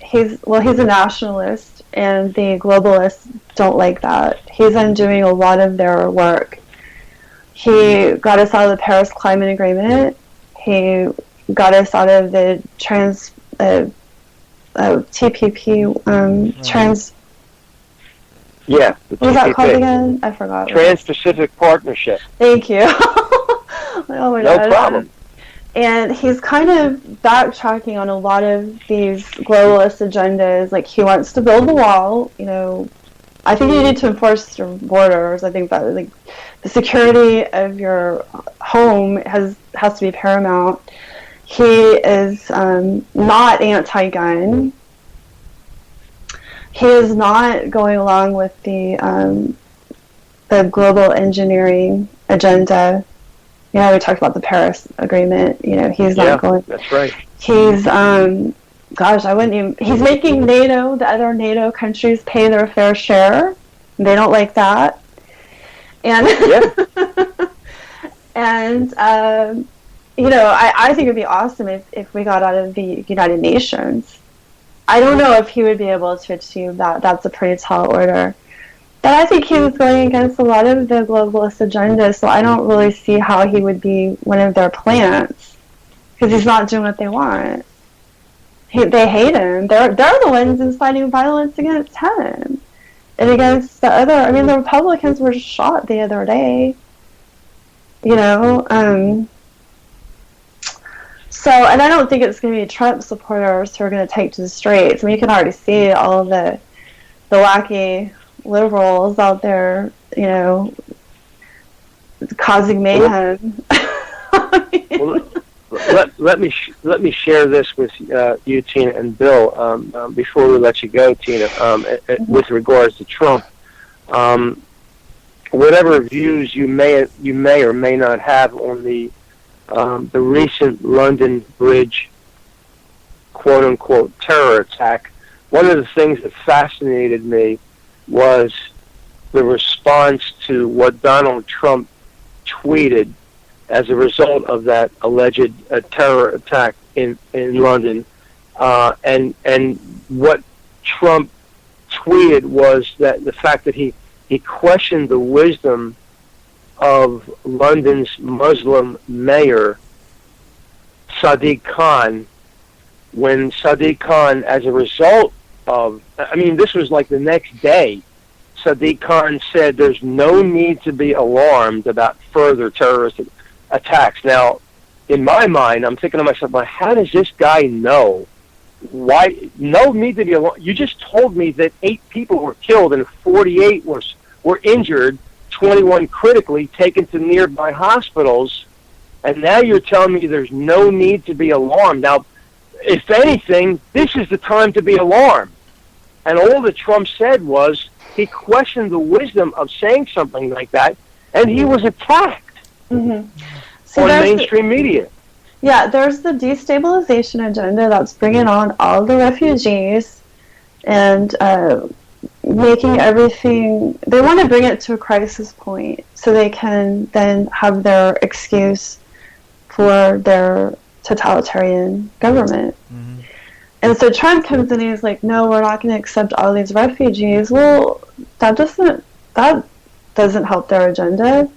he's a nationalist, and the globalists don't like that. He's undoing a lot of their work. He got us out of the Paris Climate Agreement. He got us out of the TPP, trans... Yeah. What was that called again? I forgot. Trans-Pacific Partnership. Thank you. Oh my No God. problem. And he's kind of backtracking on a lot of these globalist agendas. Like, he wants to build a wall. You know, I think you need to enforce your borders. I think that like the security of your home has to be paramount. He is not anti-gun. He is not going along with the global engineering agenda. You know, we talked about the Paris Agreement. You know, he's not going. That's right. He's, he's making NATO, the other NATO countries, pay their fair share. They don't like that. And, and you know, I think it would be awesome if we got out of the United Nations. I don't know if he would be able to achieve that. That's a pretty tall order. But I think he was going against a lot of the globalist agenda, so I don't really see how he would be one of their plants, because he's not doing what they want. They hate him. They're the ones inciting violence against him and against the other. I mean, the Republicans were shot the other day. You know, so, and I don't think it's going to be Trump supporters who are going to take to the streets. I mean, you can already see all the wacky liberals out there, you know, causing mayhem. Well, let me share this with you, Tina, and Bill, before we let you go, Tina. With regards to Trump, whatever views you may or may not have on the recent London Bridge quote unquote terror attack, one of the things that fascinated me was the response to what Donald Trump tweeted as a result of that alleged terror attack in London. And what Trump tweeted was that the fact that he questioned the wisdom of London's Muslim mayor, Sadiq Khan, when Sadiq Khan, as a result of, I mean, this was like the next day, Sadiq Khan said there's no need to be alarmed about further terrorist attacks. Now, in my mind, I'm thinking to myself, well, how does this guy know? Why? No need to be alarmed. You just told me that 8 people were killed and 48 were were injured, 21 critically, taken to nearby hospitals, and now you're telling me there's no need to be alarmed. Now, if anything, this is the time to be alarmed. And all that Trump said was he questioned the wisdom of saying something like that, and he was attacked on mainstream media. Yeah, there's the destabilization agenda that's bringing on all the refugees and making everything. They want to bring it to a crisis point so they can then have their excuse for their totalitarian government. Mm-hmm. And so Trump comes in and he's like, no, we're not going to accept all these refugees. Well, that doesn't help their agenda.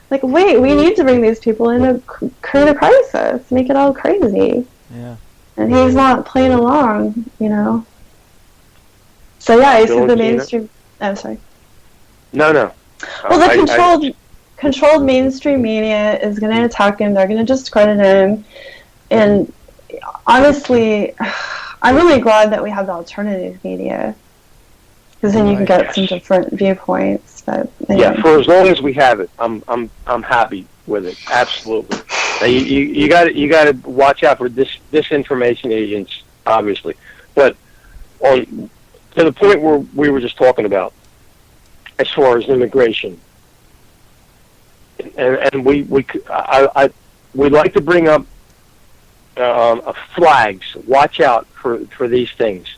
Like, wait, we need to bring these people in to create a crisis, make it all crazy. Yeah. And he's not playing along, you know. So yeah, I see the mainstream. I'm sorry. No. Well, the controlled mainstream media is going to attack him. They're going to discredit him. And honestly, I'm really glad that we have the alternative media, because then you can get some different viewpoints. But anyway. Yeah, for as long as we have it, I'm happy with it. Absolutely. Now, you got to watch out for disinformation agents, obviously. But to the point where we were just talking about, as far as immigration, and we like to bring up flags. Watch out for these things.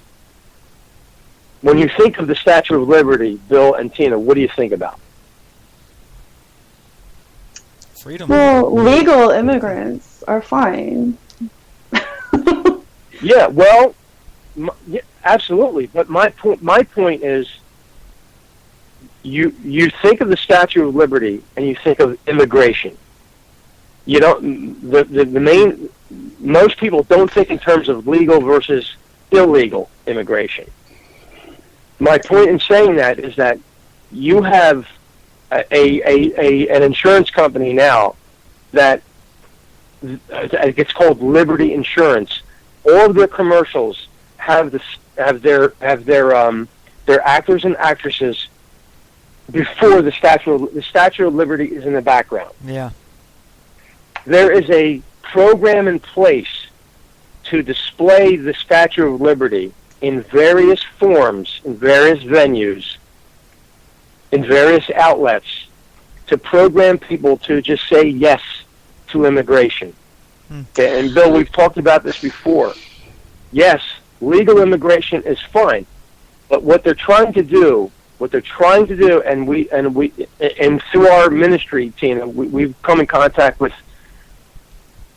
When you think of the Statue of Liberty, Bill and Tina, what do you think about? Freedom. Well, legal immigrants are fine. Yeah, well, yeah, absolutely. But my point is, you think of the Statue of Liberty and you think of immigration. You don't. Most people don't think in terms of legal versus illegal immigration. My point in saying that is that you have an insurance company now that it's called Liberty Insurance. All of their commercials have their actors and actresses before the Statue of Liberty is in the background. Yeah. There is a program in place to display the Statue of Liberty in various forms, in various venues, in various outlets, to program people to just say yes to immigration. Okay, and Bill, we've talked about this before. Yes, legal immigration is fine, but what they're trying to do, and through our ministry, Tina, we've come in contact with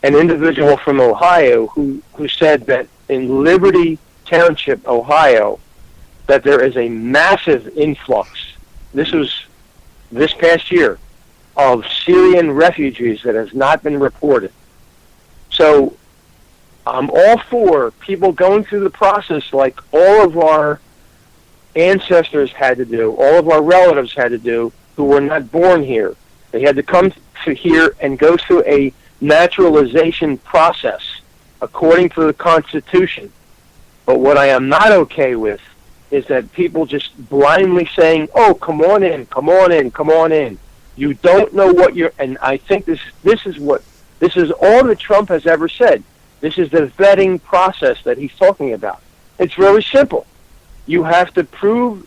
an individual from Ohio who said that in Liberty Township, Ohio, that there is a massive influx. This was this past year of Syrian refugees that has not been reported. So I'm all for people going through the process like all of our ancestors had to do, all of our relatives had to do, who were not born here. They had to come to here and go through a naturalization process according to the Constitution. But what I am not okay with is that people just blindly saying, "Oh, come on in, come on in, come on in." You don't know what you're, and I think this is all that Trump has ever said. This is the vetting process that he's talking about. It's very simple. You have to go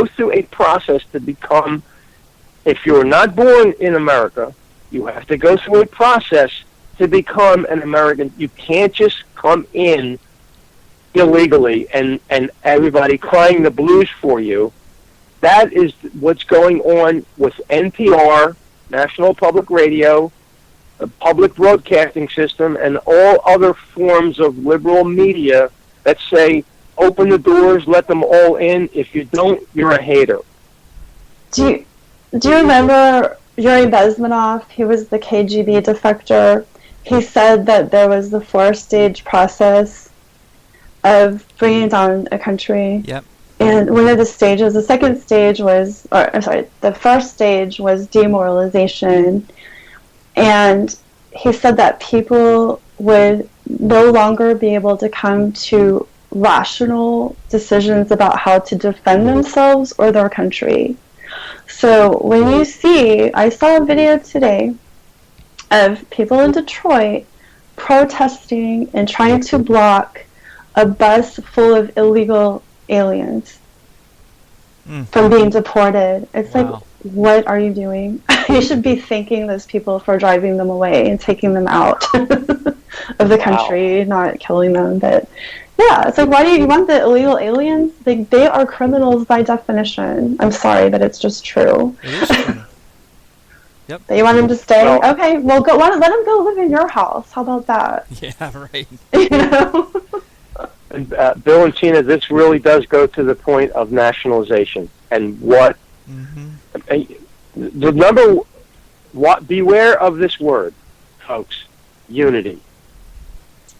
through a process to become, if you're not born in America, you have to go through a process to become an American. You can't just come in illegally and everybody crying the blues for you. That is what's going on with NPR, National Public Radio, the public broadcasting system, and all other forms of liberal media that say, open the doors, let them all in. If you don't, you're a hater. Do you remember Yuri Bezmenov? He was the KGB defector. He said that there was the 4-stage process of bringing down a country. Yep. And one of the stages, the first stage was demoralization. And he said that people would no longer be able to come to rational decisions about how to defend themselves or their country. So when you see, I saw a video today of people in Detroit protesting and trying to block a bus full of illegal aliens from being deported. It's like, what are you doing? You should be thanking those people for driving them away and taking them out of the country, not killing them. But yeah, it's like, why do you want the illegal aliens? Like, they are criminals by definition. I'm sorry, but it's just true. It is true. Yep. They want them to stay? Okay, well, let them go live in your house. How about that? Yeah, right. You know? And, Bill and Tina, this really does go to the point of nationalization and what beware of this word, folks, unity.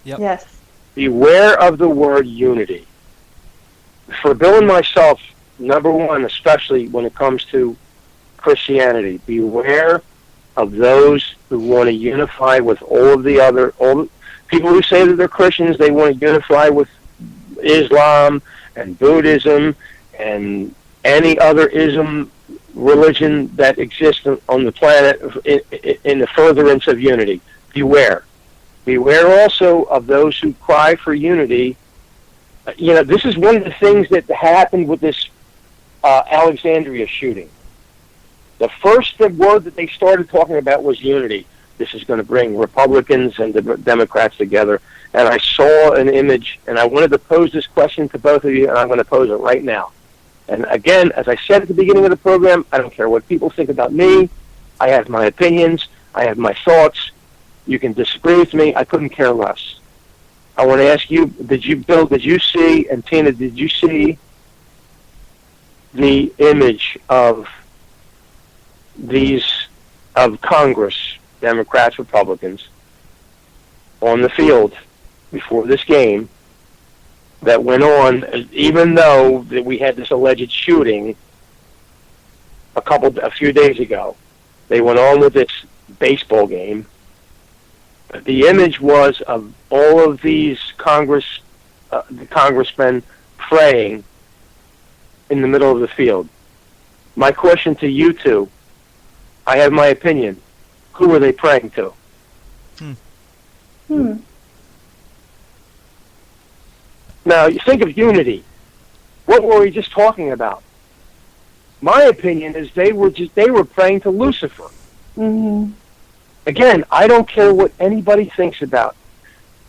Yep. Yes. Beware of the word unity. For Bill and myself, number one, especially when it comes to Christianity, beware of those who want to unify with all the people who say that they're Christians. They want to unify with Islam and Buddhism and any other ism religion that exists on the planet in the furtherance of unity. Beware. Beware also of those who cry for unity. This is one of the things that happened with this Alexandria shooting. The first word that they started talking about was unity. This is going to bring Republicans and the Democrats together. And I saw an image, and I wanted to pose this question to both of you, and I'm going to pose it right now. And again, as I said at the beginning of the program, I don't care what people think about me. I have my opinions. I have my thoughts. You can disagree with me. I couldn't care less. I want to ask you, Bill, did you see, and Tina, did you see the image of Congress, Democrats, Republicans, on the field before this game that went on, even though that we had this alleged shooting a few days ago? They went on with this baseball game. But the image was of all of these the congressmen praying in the middle of the field. My question to you two, I have my opinion. Who were they praying to? Now, you think of unity. What were we just talking about? My opinion is they were praying to Lucifer. Again, I don't care what anybody thinks about.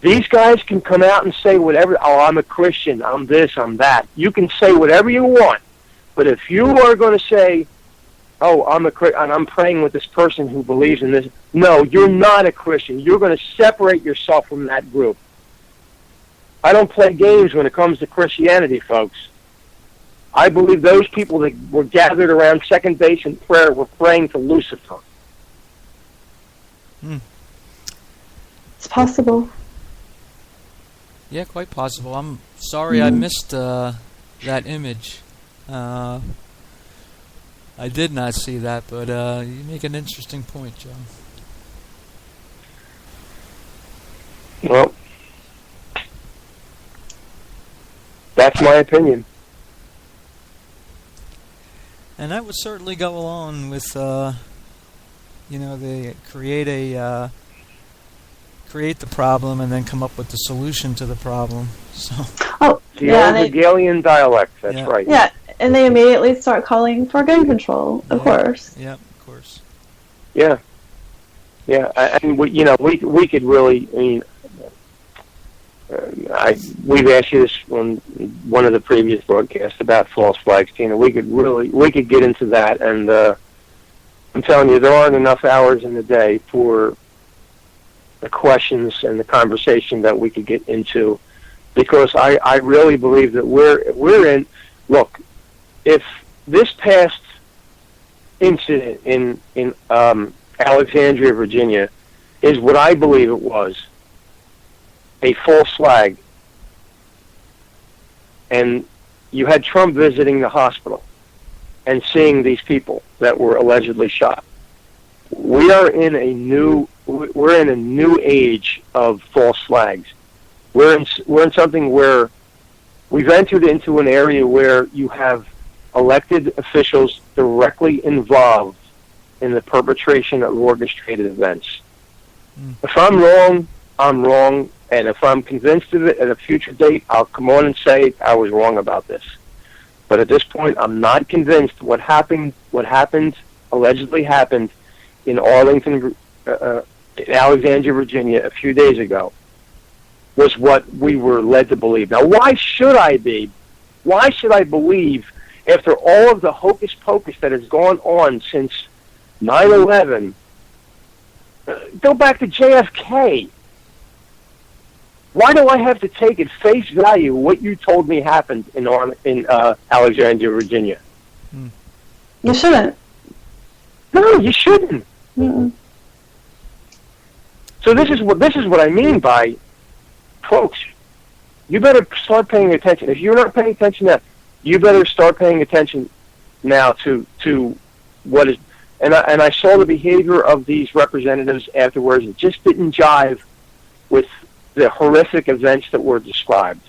These guys can come out and say whatever. Oh, I'm a Christian. I'm this. I'm that. You can say whatever you want. But if you are going to say, oh, I'm praying with this person who believes in this. No, you're not a Christian. You're going to separate yourself from that group. I don't play games when it comes to Christianity, folks. I believe those people that were gathered around second base in prayer were praying to Lucifer. It's possible. Yeah, quite possible. I'm sorry I missed that image. I did not see that, but you make an interesting point, Joe. Well, that's my opinion. And that would certainly go along with, they create the problem and then come up with the solution to the problem. So. Oh, the old Hegelian dialect. That's right. Yeah, and they immediately start calling for gun control. Of course. Yeah, of course. Yeah. And we could really. I mean, we've asked you this on one of the previous broadcasts about false flags, Tina. We could get into that, and I'm telling you, there aren't enough hours in the day for the questions and the conversation that we could get into, because I really believe that we're in. Look, if this past incident in Alexandria, Virginia, is what I believe it was, a false flag, and you had Trump visiting the hospital and seeing these people that were allegedly shot. We're in a new age of false flags. We're in something where we've entered into an area where you have elected officials directly involved in the perpetration of orchestrated events. If I'm wrong, I'm wrong, and if I'm convinced of it at a future date, I'll come on and say I was wrong about this. But at this point, I'm not convinced what allegedly happened in Arlington, in Alexandria, Virginia, a few days ago, was what we were led to believe. Now, why should I be? Why should I believe, after all of the hocus pocus that has gone on since 9/11, go back to JFK? Why do I have to take at face value what you told me happened in Alexandria, Virginia? You shouldn't. No, you shouldn't. Mm-mm. So this is what I mean by, folks, you better start paying attention. If you're not paying attention now, you better start paying attention now to what is. And I saw the behavior of these representatives afterwards. It just didn't jive with the horrific events that were described.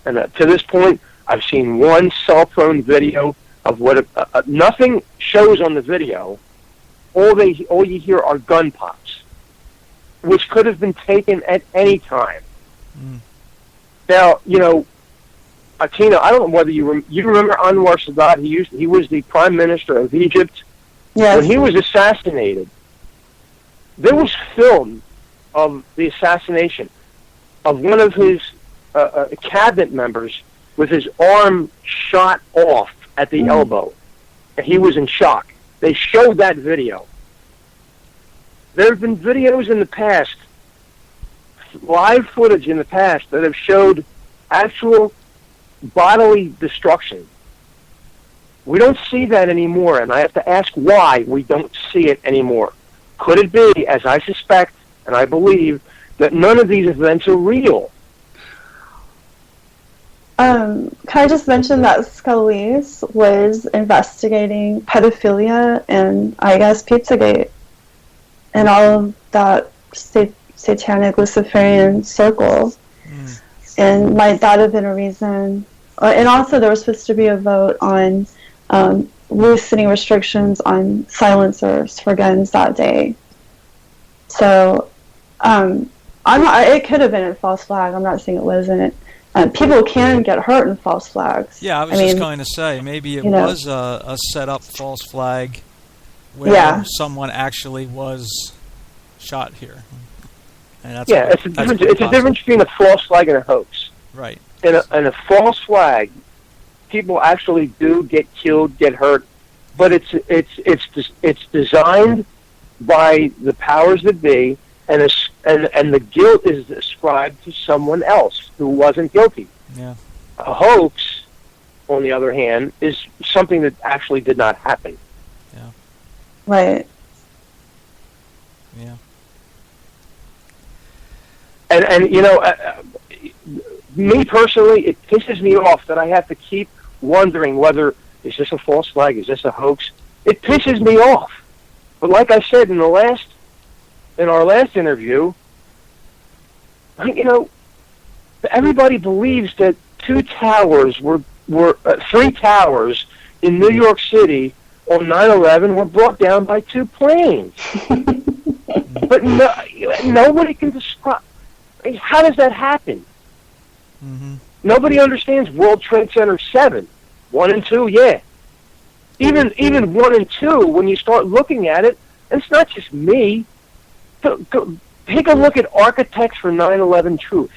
And to this point, I've seen one cell phone video of what nothing shows on the video. All you hear are gun pops, which could have been taken at any time. Now, Tina, I don't know whether you remember Anwar Sadat. He was the prime minister of Egypt. Yes. When he was assassinated, there was film of the assassination of one of his cabinet members with his arm shot off at the elbow. And he was in shock. They showed that video. There have been videos in the past, live footage in the past, that have showed actual bodily destruction. We don't see that anymore, and I have to ask why we don't see it anymore. Could it be, as I suspect and I believe, that none of these events are real? Can I just mention that Scalise was investigating pedophilia and, I guess, Pizzagate and all of that satanic Luciferian circle. And might that have been a reason? And also there was supposed to be a vote on loosening restrictions on silencers for guns that day. So it could have been a false flag. I'm not saying it wasn't. People can get hurt in false flags. Yeah, I was just going to say, maybe it was a set-up false flag where someone actually was shot here. And that's it's a difference between a false flag and a hoax. Right. In a false flag, people actually do get killed, get hurt, but it's designed by the powers that be, and the guilt is ascribed to someone else who wasn't guilty. Yeah. A hoax, on the other hand, is something that actually did not happen. Yeah. Right. Yeah. And me personally, it pisses me off that I have to keep wondering whether, is this a false flag, is this a hoax? It pisses me off. But like I said in our last interview, everybody believes that three towers in New York City on 9/11 were brought down by two planes. But nobody can describe. How does that happen? Mm-hmm. Nobody understands World Trade Center 7, 1 and 2. Yeah, even 1 and 2. When you start looking at it, and it's not just me. Go, take a look at architects for 9/11 truth.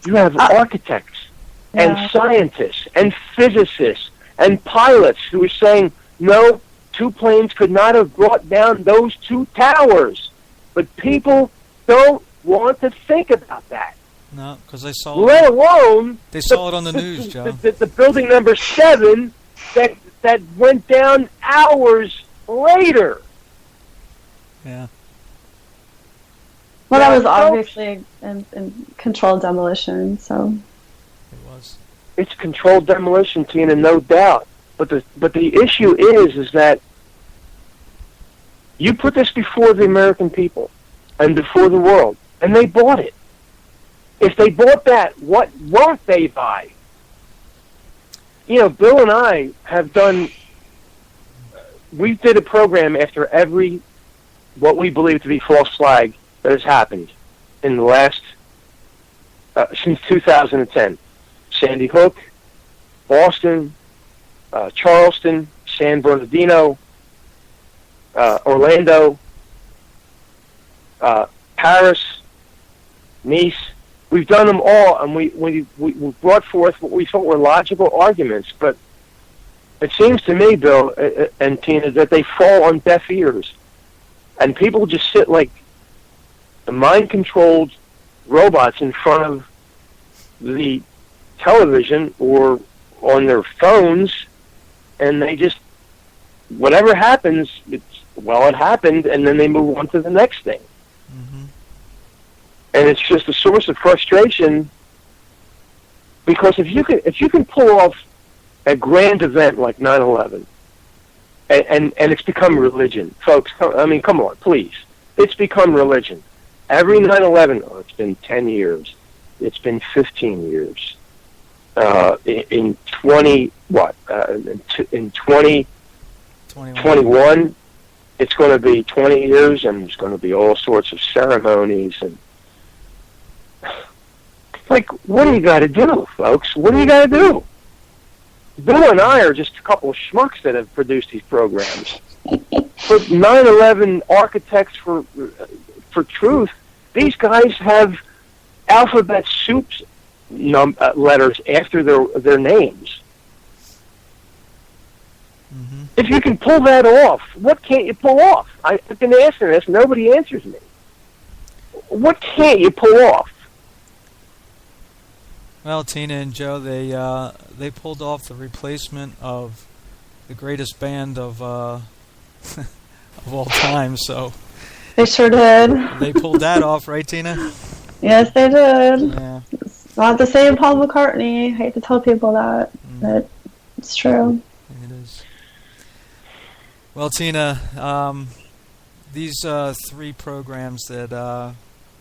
You have architects and scientists and physicists and pilots who are saying, no, two planes could not have brought down those two towers. But people don't want to think about that. No, because they saw Let alone they saw it on the news, Joe. The building number 7 that went down hours later. Yeah. Well, that was obviously in controlled demolition, so. It was. It's controlled demolition, Tina, no doubt. But the issue is that you put this before the American people and before the world, and they bought it. If they bought that, what won't they buy? Bill and I have done. We did a program after every what we believe to be false flag that has happened in the last since 2010. Sandy Hook, Boston, Charleston, San Bernardino, Orlando, Paris, Nice. We've done them all, and we brought forth what we thought were logical arguments. But it seems to me, Bill and Tina, that they fall on deaf ears, and people just sit like mind-controlled robots in front of the television or on their phones, and they just, whatever happens, it happened, and then they move on to the next thing. Mm-hmm. And it's just a source of frustration, because if you can pull off a grand event like 9/11, and it's become religion, folks. I mean, come on, please. It's become religion. Every 9/11, it's been 10 years. It's been 15 years. In 2021, it's going to be 20 years, and there's going to be all sorts of ceremonies and. Like, what do you got to do, folks? What do you got to do? Bill and I are just a couple of schmucks that have produced these programs. But 9/11 architects for truth, these guys have alphabet soup letters after their names. Mm-hmm. If you can pull that off, what can't you pull off? I've been asking this, nobody answers me. What can't you pull off? Well, Tina and Joe, they pulled off the replacement of the greatest band of of all time. So They sure did. they pulled that off, right, Tina? Yes, they did. Yeah. It's not the same Paul McCartney. I hate to tell people that, but it's true. It is. Well, Tina, these 3 programs that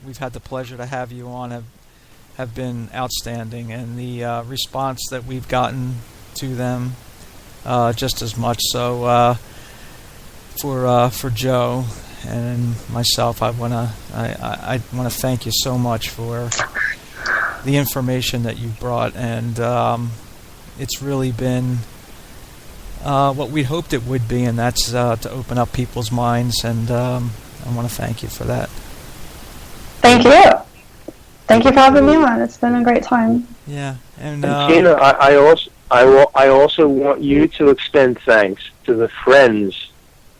we've had the pleasure to have you on have been outstanding, and the response that we've gotten to them just as much. So for Joe and myself, I want to thank you so much for the information that you brought, and it's really been what we hoped it would be, and that's to open up people's minds, and I want to thank you for that. Thank you. Thank you for having me on. It's been a great time. Yeah, and Tina, I also want you to extend thanks to the friends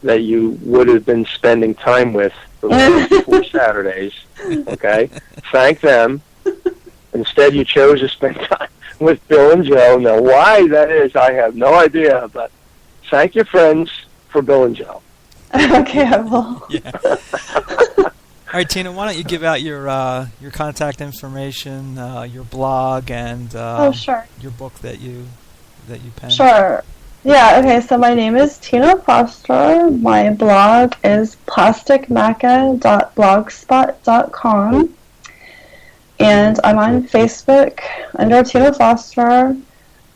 that you would have been spending time with for 4 Saturdays. Okay, thank them. Instead, you chose to spend time with Bill and Joe. Now, why that is, I have no idea. But thank your friends for Bill and Joe. Okay, I will. Yeah. All right, Tina, why don't you give out your contact information, your blog, and sure. your book that you penned? Sure. Yeah, okay, so my name is Tina Foster. My blog is plasticmaca.blogspot.com. And I'm on Facebook under Tina Foster.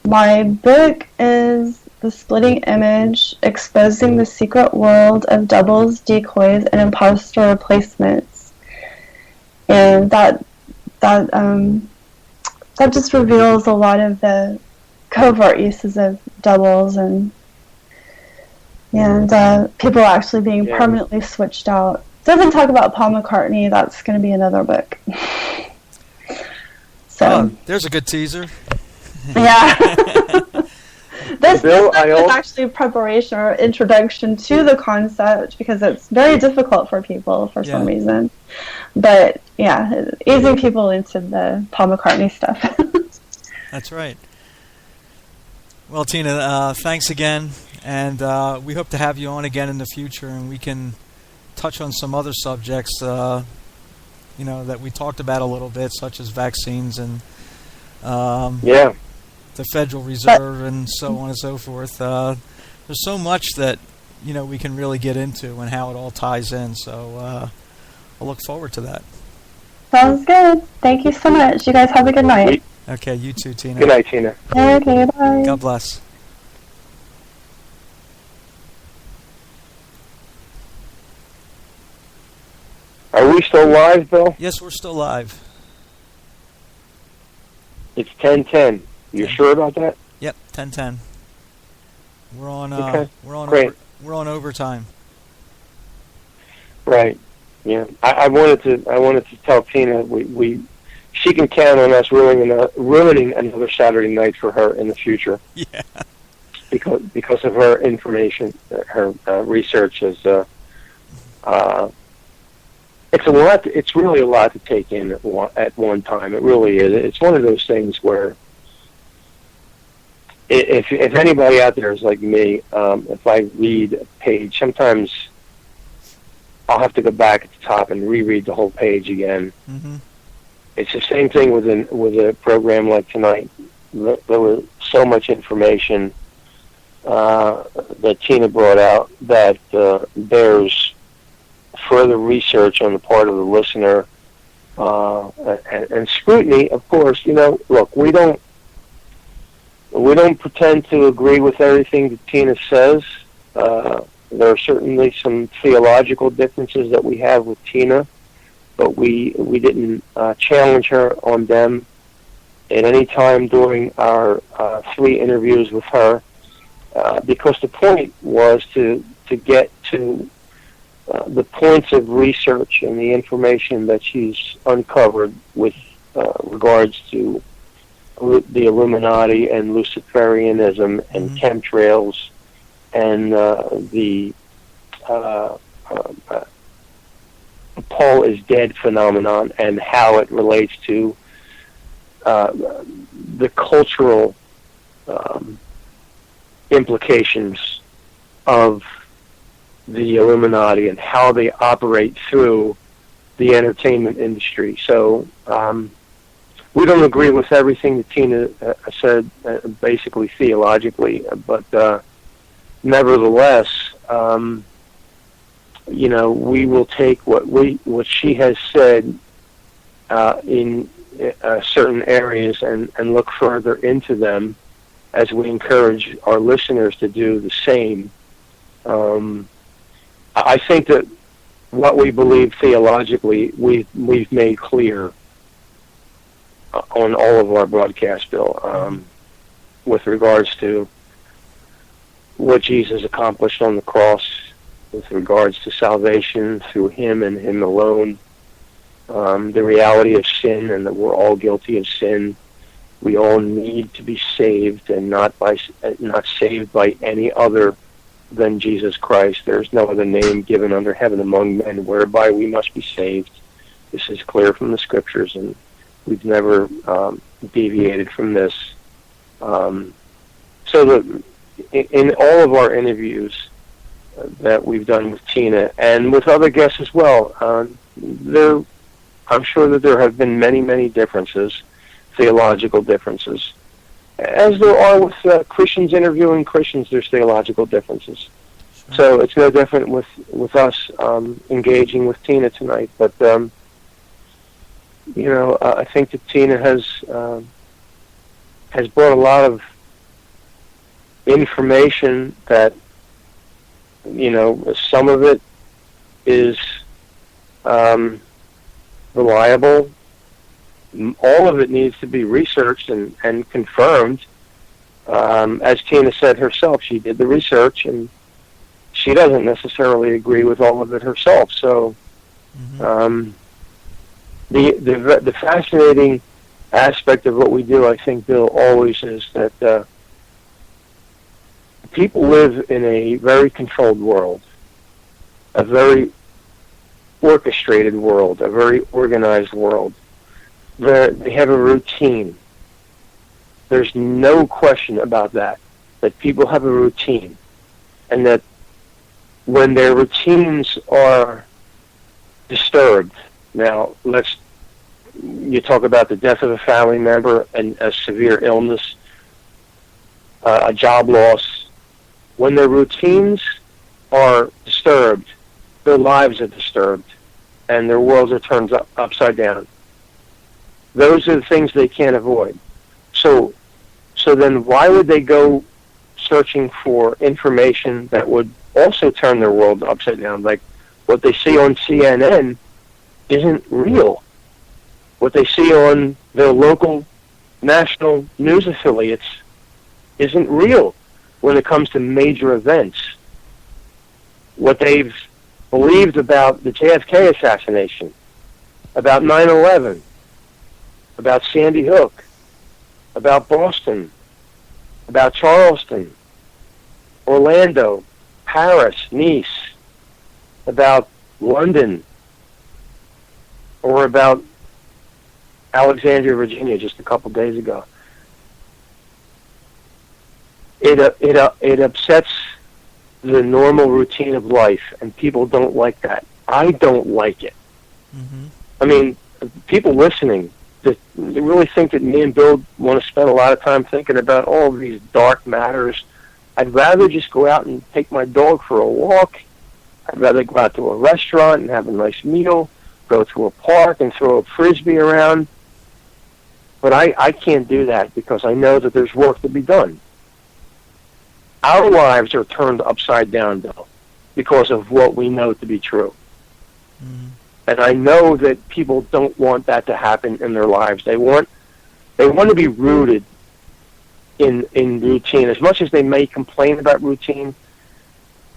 My book is The Splitting Image, Exposing the Secret World of Doubles, Decoys, and Imposter Replacements. And that just reveals a lot of the covert uses of doubles and people actually being permanently switched out. Doesn't talk about Paul McCartney. That's going to be another book. So there's a good teaser. Yeah. This Bill, is actually preparation or introduction to the concept, because it's very difficult for people for some reason. But yeah, easing people into the Paul McCartney stuff. That's right. Well, Tina, thanks again, and we hope to have you on again in the future, and we can touch on some other subjects, that we talked about a little bit, such as vaccines and the Federal Reserve and so on and so forth. There's so much that we can really get into and how it all ties in. So I'll look forward to that. Sounds good. Thank you so much. You guys have a good night. Okay, you too, Tina. Good night, Tina. Okay, bye. God bless. Are we still live, Bill? Yes, we're still live. It's 10:10. You sure about that? Yep, 10:10. We're on. Okay. Great. We're on overtime. Right. Yeah. I wanted to tell Tina she can count on us ruining another Saturday night for her in the future. Yeah. Because of her information, her research is. It's a lot. It's really a lot to take in at one time. It really is. It's one of those things where, if anybody out there is like me, if I read a page, sometimes I'll have to go back at the top and reread the whole page again. Mm-hmm. It's the same thing with a program like tonight. There was so much information that Tina brought out that bears further research on the part of the listener and scrutiny. Of course, look, we don't pretend to agree with everything that Tina says. There are certainly some theological differences that we have with Tina, but we didn't challenge her on them at any time during our 3 interviews with her, because the point was to get to the points of research and the information that she's uncovered with regards to the Illuminati and Luciferianism and chemtrails and the Paul is dead phenomenon and how it relates to the cultural implications of the Illuminati and how they operate through the entertainment industry. So we don't agree with everything that Tina said, basically theologically, but nevertheless, we will take what she has said in certain areas and look further into them, as we encourage our listeners to do the same. I think that what we believe theologically, we've made clear on all of our broadcasts, Bill, with regards to what Jesus accomplished on the cross, with regards to salvation through Him and Him alone, the reality of sin, and that we're all guilty of sin. We all need to be saved, and not saved by any other than Jesus Christ. There's no other name given under heaven among men whereby we must be saved. This is clear from the Scriptures, and we've never deviated from this. So that in all of our interviews that we've done with Tina and with other guests as well, I'm sure that there have been many, many differences, theological differences. As there are with Christians interviewing Christians, there's theological differences. Sure. So it's no different with us engaging with Tina tonight. But I think that Tina has brought a lot of information that, some of it is reliable. All of it needs to be researched and confirmed. As Tina said herself, she did the research, and she doesn't necessarily agree with all of it herself. So the fascinating aspect of what we do, I think, Bill, always is that people live in a very controlled world, a very orchestrated world, a very organized world. They have a routine. There's no question about that people have a routine, and that when their routines are disturbed, now you talk about the death of a family member and a severe illness, a job loss. When their routines are disturbed, their lives are disturbed, and their worlds are turned upside down. Those are the things they can't avoid. So then why would they go searching for information that would also turn their world upside down? Like what they see on CNN isn't real. What they see on their local national news affiliates isn't real when it comes to major events. What they've believed about the JFK assassination, about 9/11, about Sandy Hook, about Boston, about Charleston, Orlando, Paris, Nice, about London, or about Alexandria, Virginia, just a couple days ago. It upsets the normal routine of life, and people don't like that. I don't like it. Mm-hmm. I mean, people listening, they really think that me and Bill want to spend a lot of time thinking about all of these dark matters. I'd rather just go out and take my dog for a walk. I'd rather go out to a restaurant and have a nice meal, go to a park and throw a Frisbee around. But I can't do that because I know that there's work to be done. Our lives are turned upside down, Bill, because of what we know to be true. Mm-hmm. And I know that people don't want that to happen in their lives. They want to be rooted in routine. As much as they may complain about routine,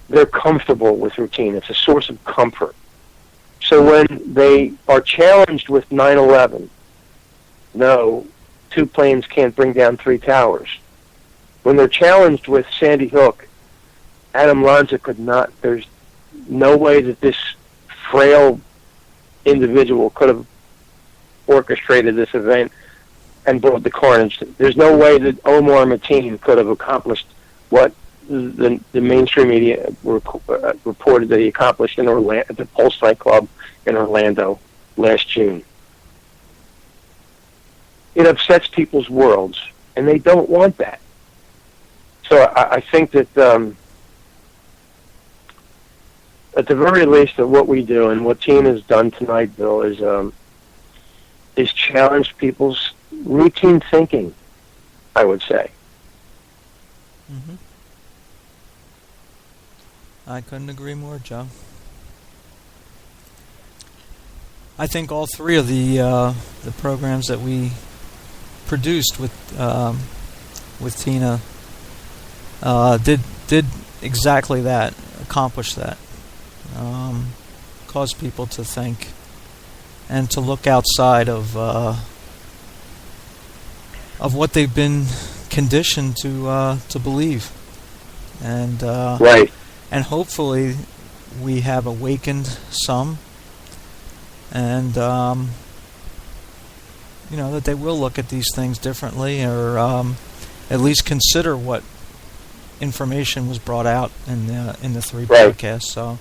they're comfortable with routine. It's a source of comfort. So when they are challenged with 9/11, no, 2 planes can't bring down 3 towers. When they're challenged with Sandy Hook, Adam Lanza could not. There's no way that this frail individual could have orchestrated this event and brought the carnage. There's no way that Omar Mateen could have accomplished what the mainstream media reported that he accomplished in Orlando, at the Pulse nightclub in Orlando last June. It upsets people's worlds, and they don't want that. So I think that at the very least, of what we do and what Tina has done tonight, Bill, is challenge people's routine thinking, I would say. Mm-hmm. I couldn't agree more, Joe. I think all 3 of the programs that we produced with Tina did exactly that, accomplish that, cause people to think and to look outside of what they've been conditioned to believe, and right. And hopefully we have awakened some, and that they will look at these things differently, or at least consider what information was brought out in the 3 right. broadcasts. So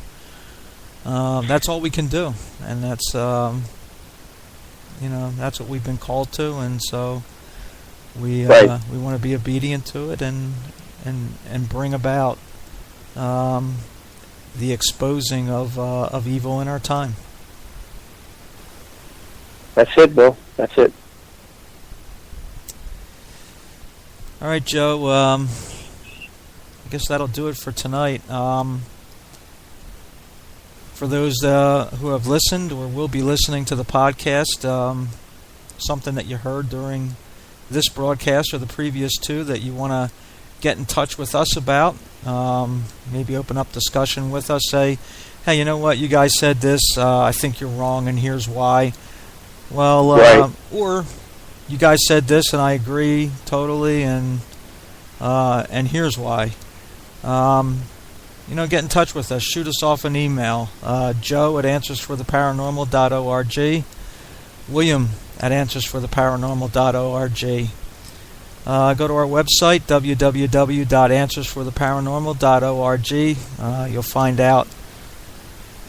that's all we can do, and that's that's what we've been called to, and so we right. we want to be obedient to it and bring about the exposing of evil in our time. That's it, Bill. That's it. All right, Joe. I guess that'll do it for tonight. For those who have listened or will be listening to the podcast, something that you heard during this broadcast or the previous 2 that you want to get in touch with us about, maybe open up discussion with us, say, hey, you know what, you guys said this, I think you're wrong and here's why. Well, right. Or you guys said this and I agree totally, and here's why. Get in touch with us. Shoot us off an email. Joe at answersfortheparanormal.org. William at answersfortheparanormal.org. Go to our website, www.answersfortheparanormal.org. You'll find out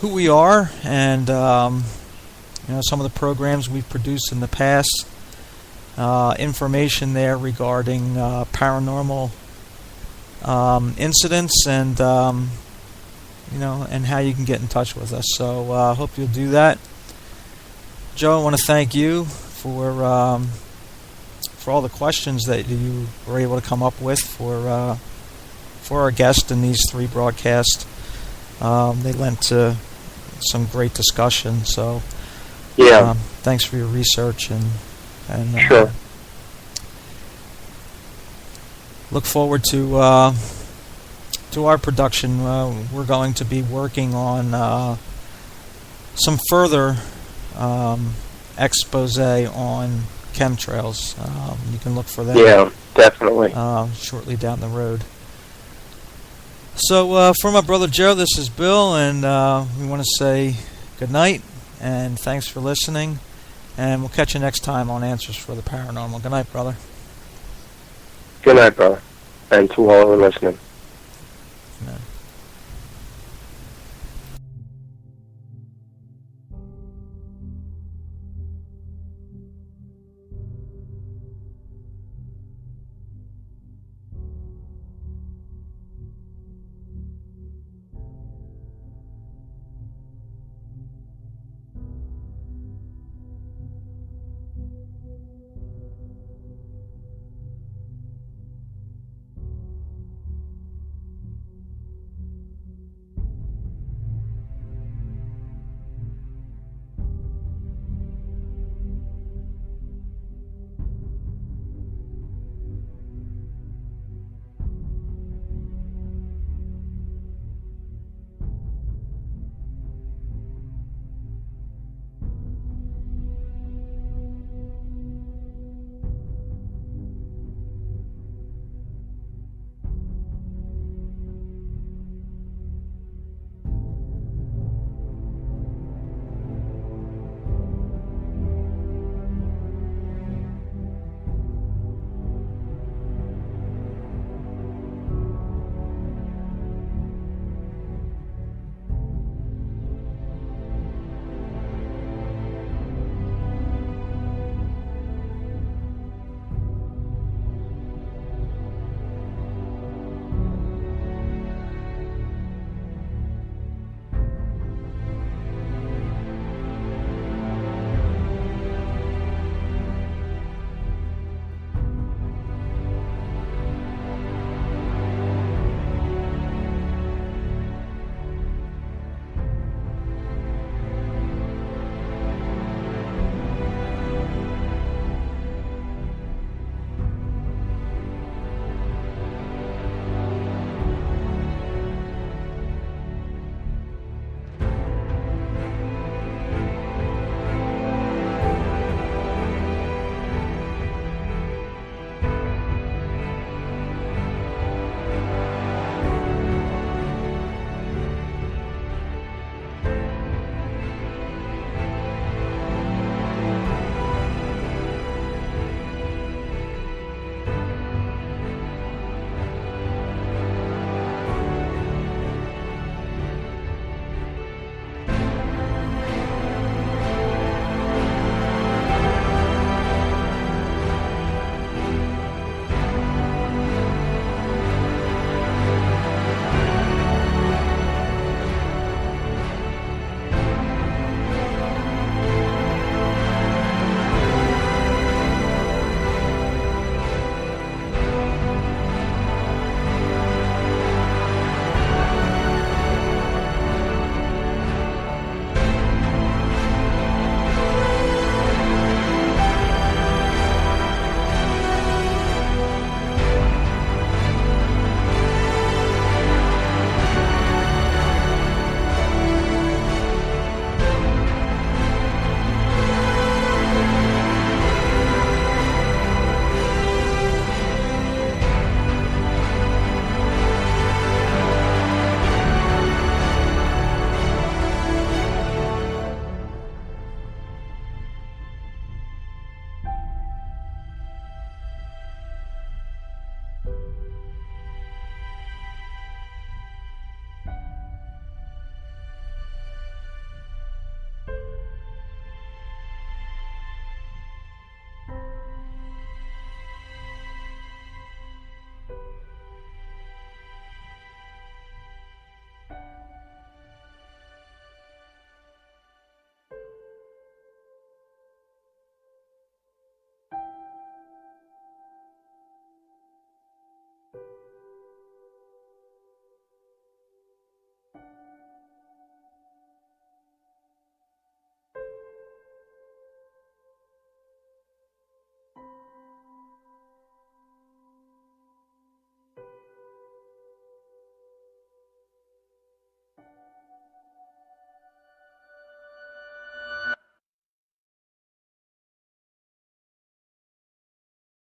who we are and some of the programs we've produced in the past. Information there regarding paranormal incidents and and how you can get in touch with us. So I hope you'll do that. Joe, I want to thank you for for all the questions that you were able to come up with for our guest in these 3 broadcasts. They lent to some great discussion. So, thanks for your research and sure. Look forward to our production. We're going to be working on some further expose on chemtrails. You can look for that. Yeah, definitely. Shortly down the road. So for my brother Joe, this is Bill, and we want to say good night and thanks for listening. And we'll catch you next time on Answers for the Paranormal. Good night, brother. Good night, brother, and to all who are listening.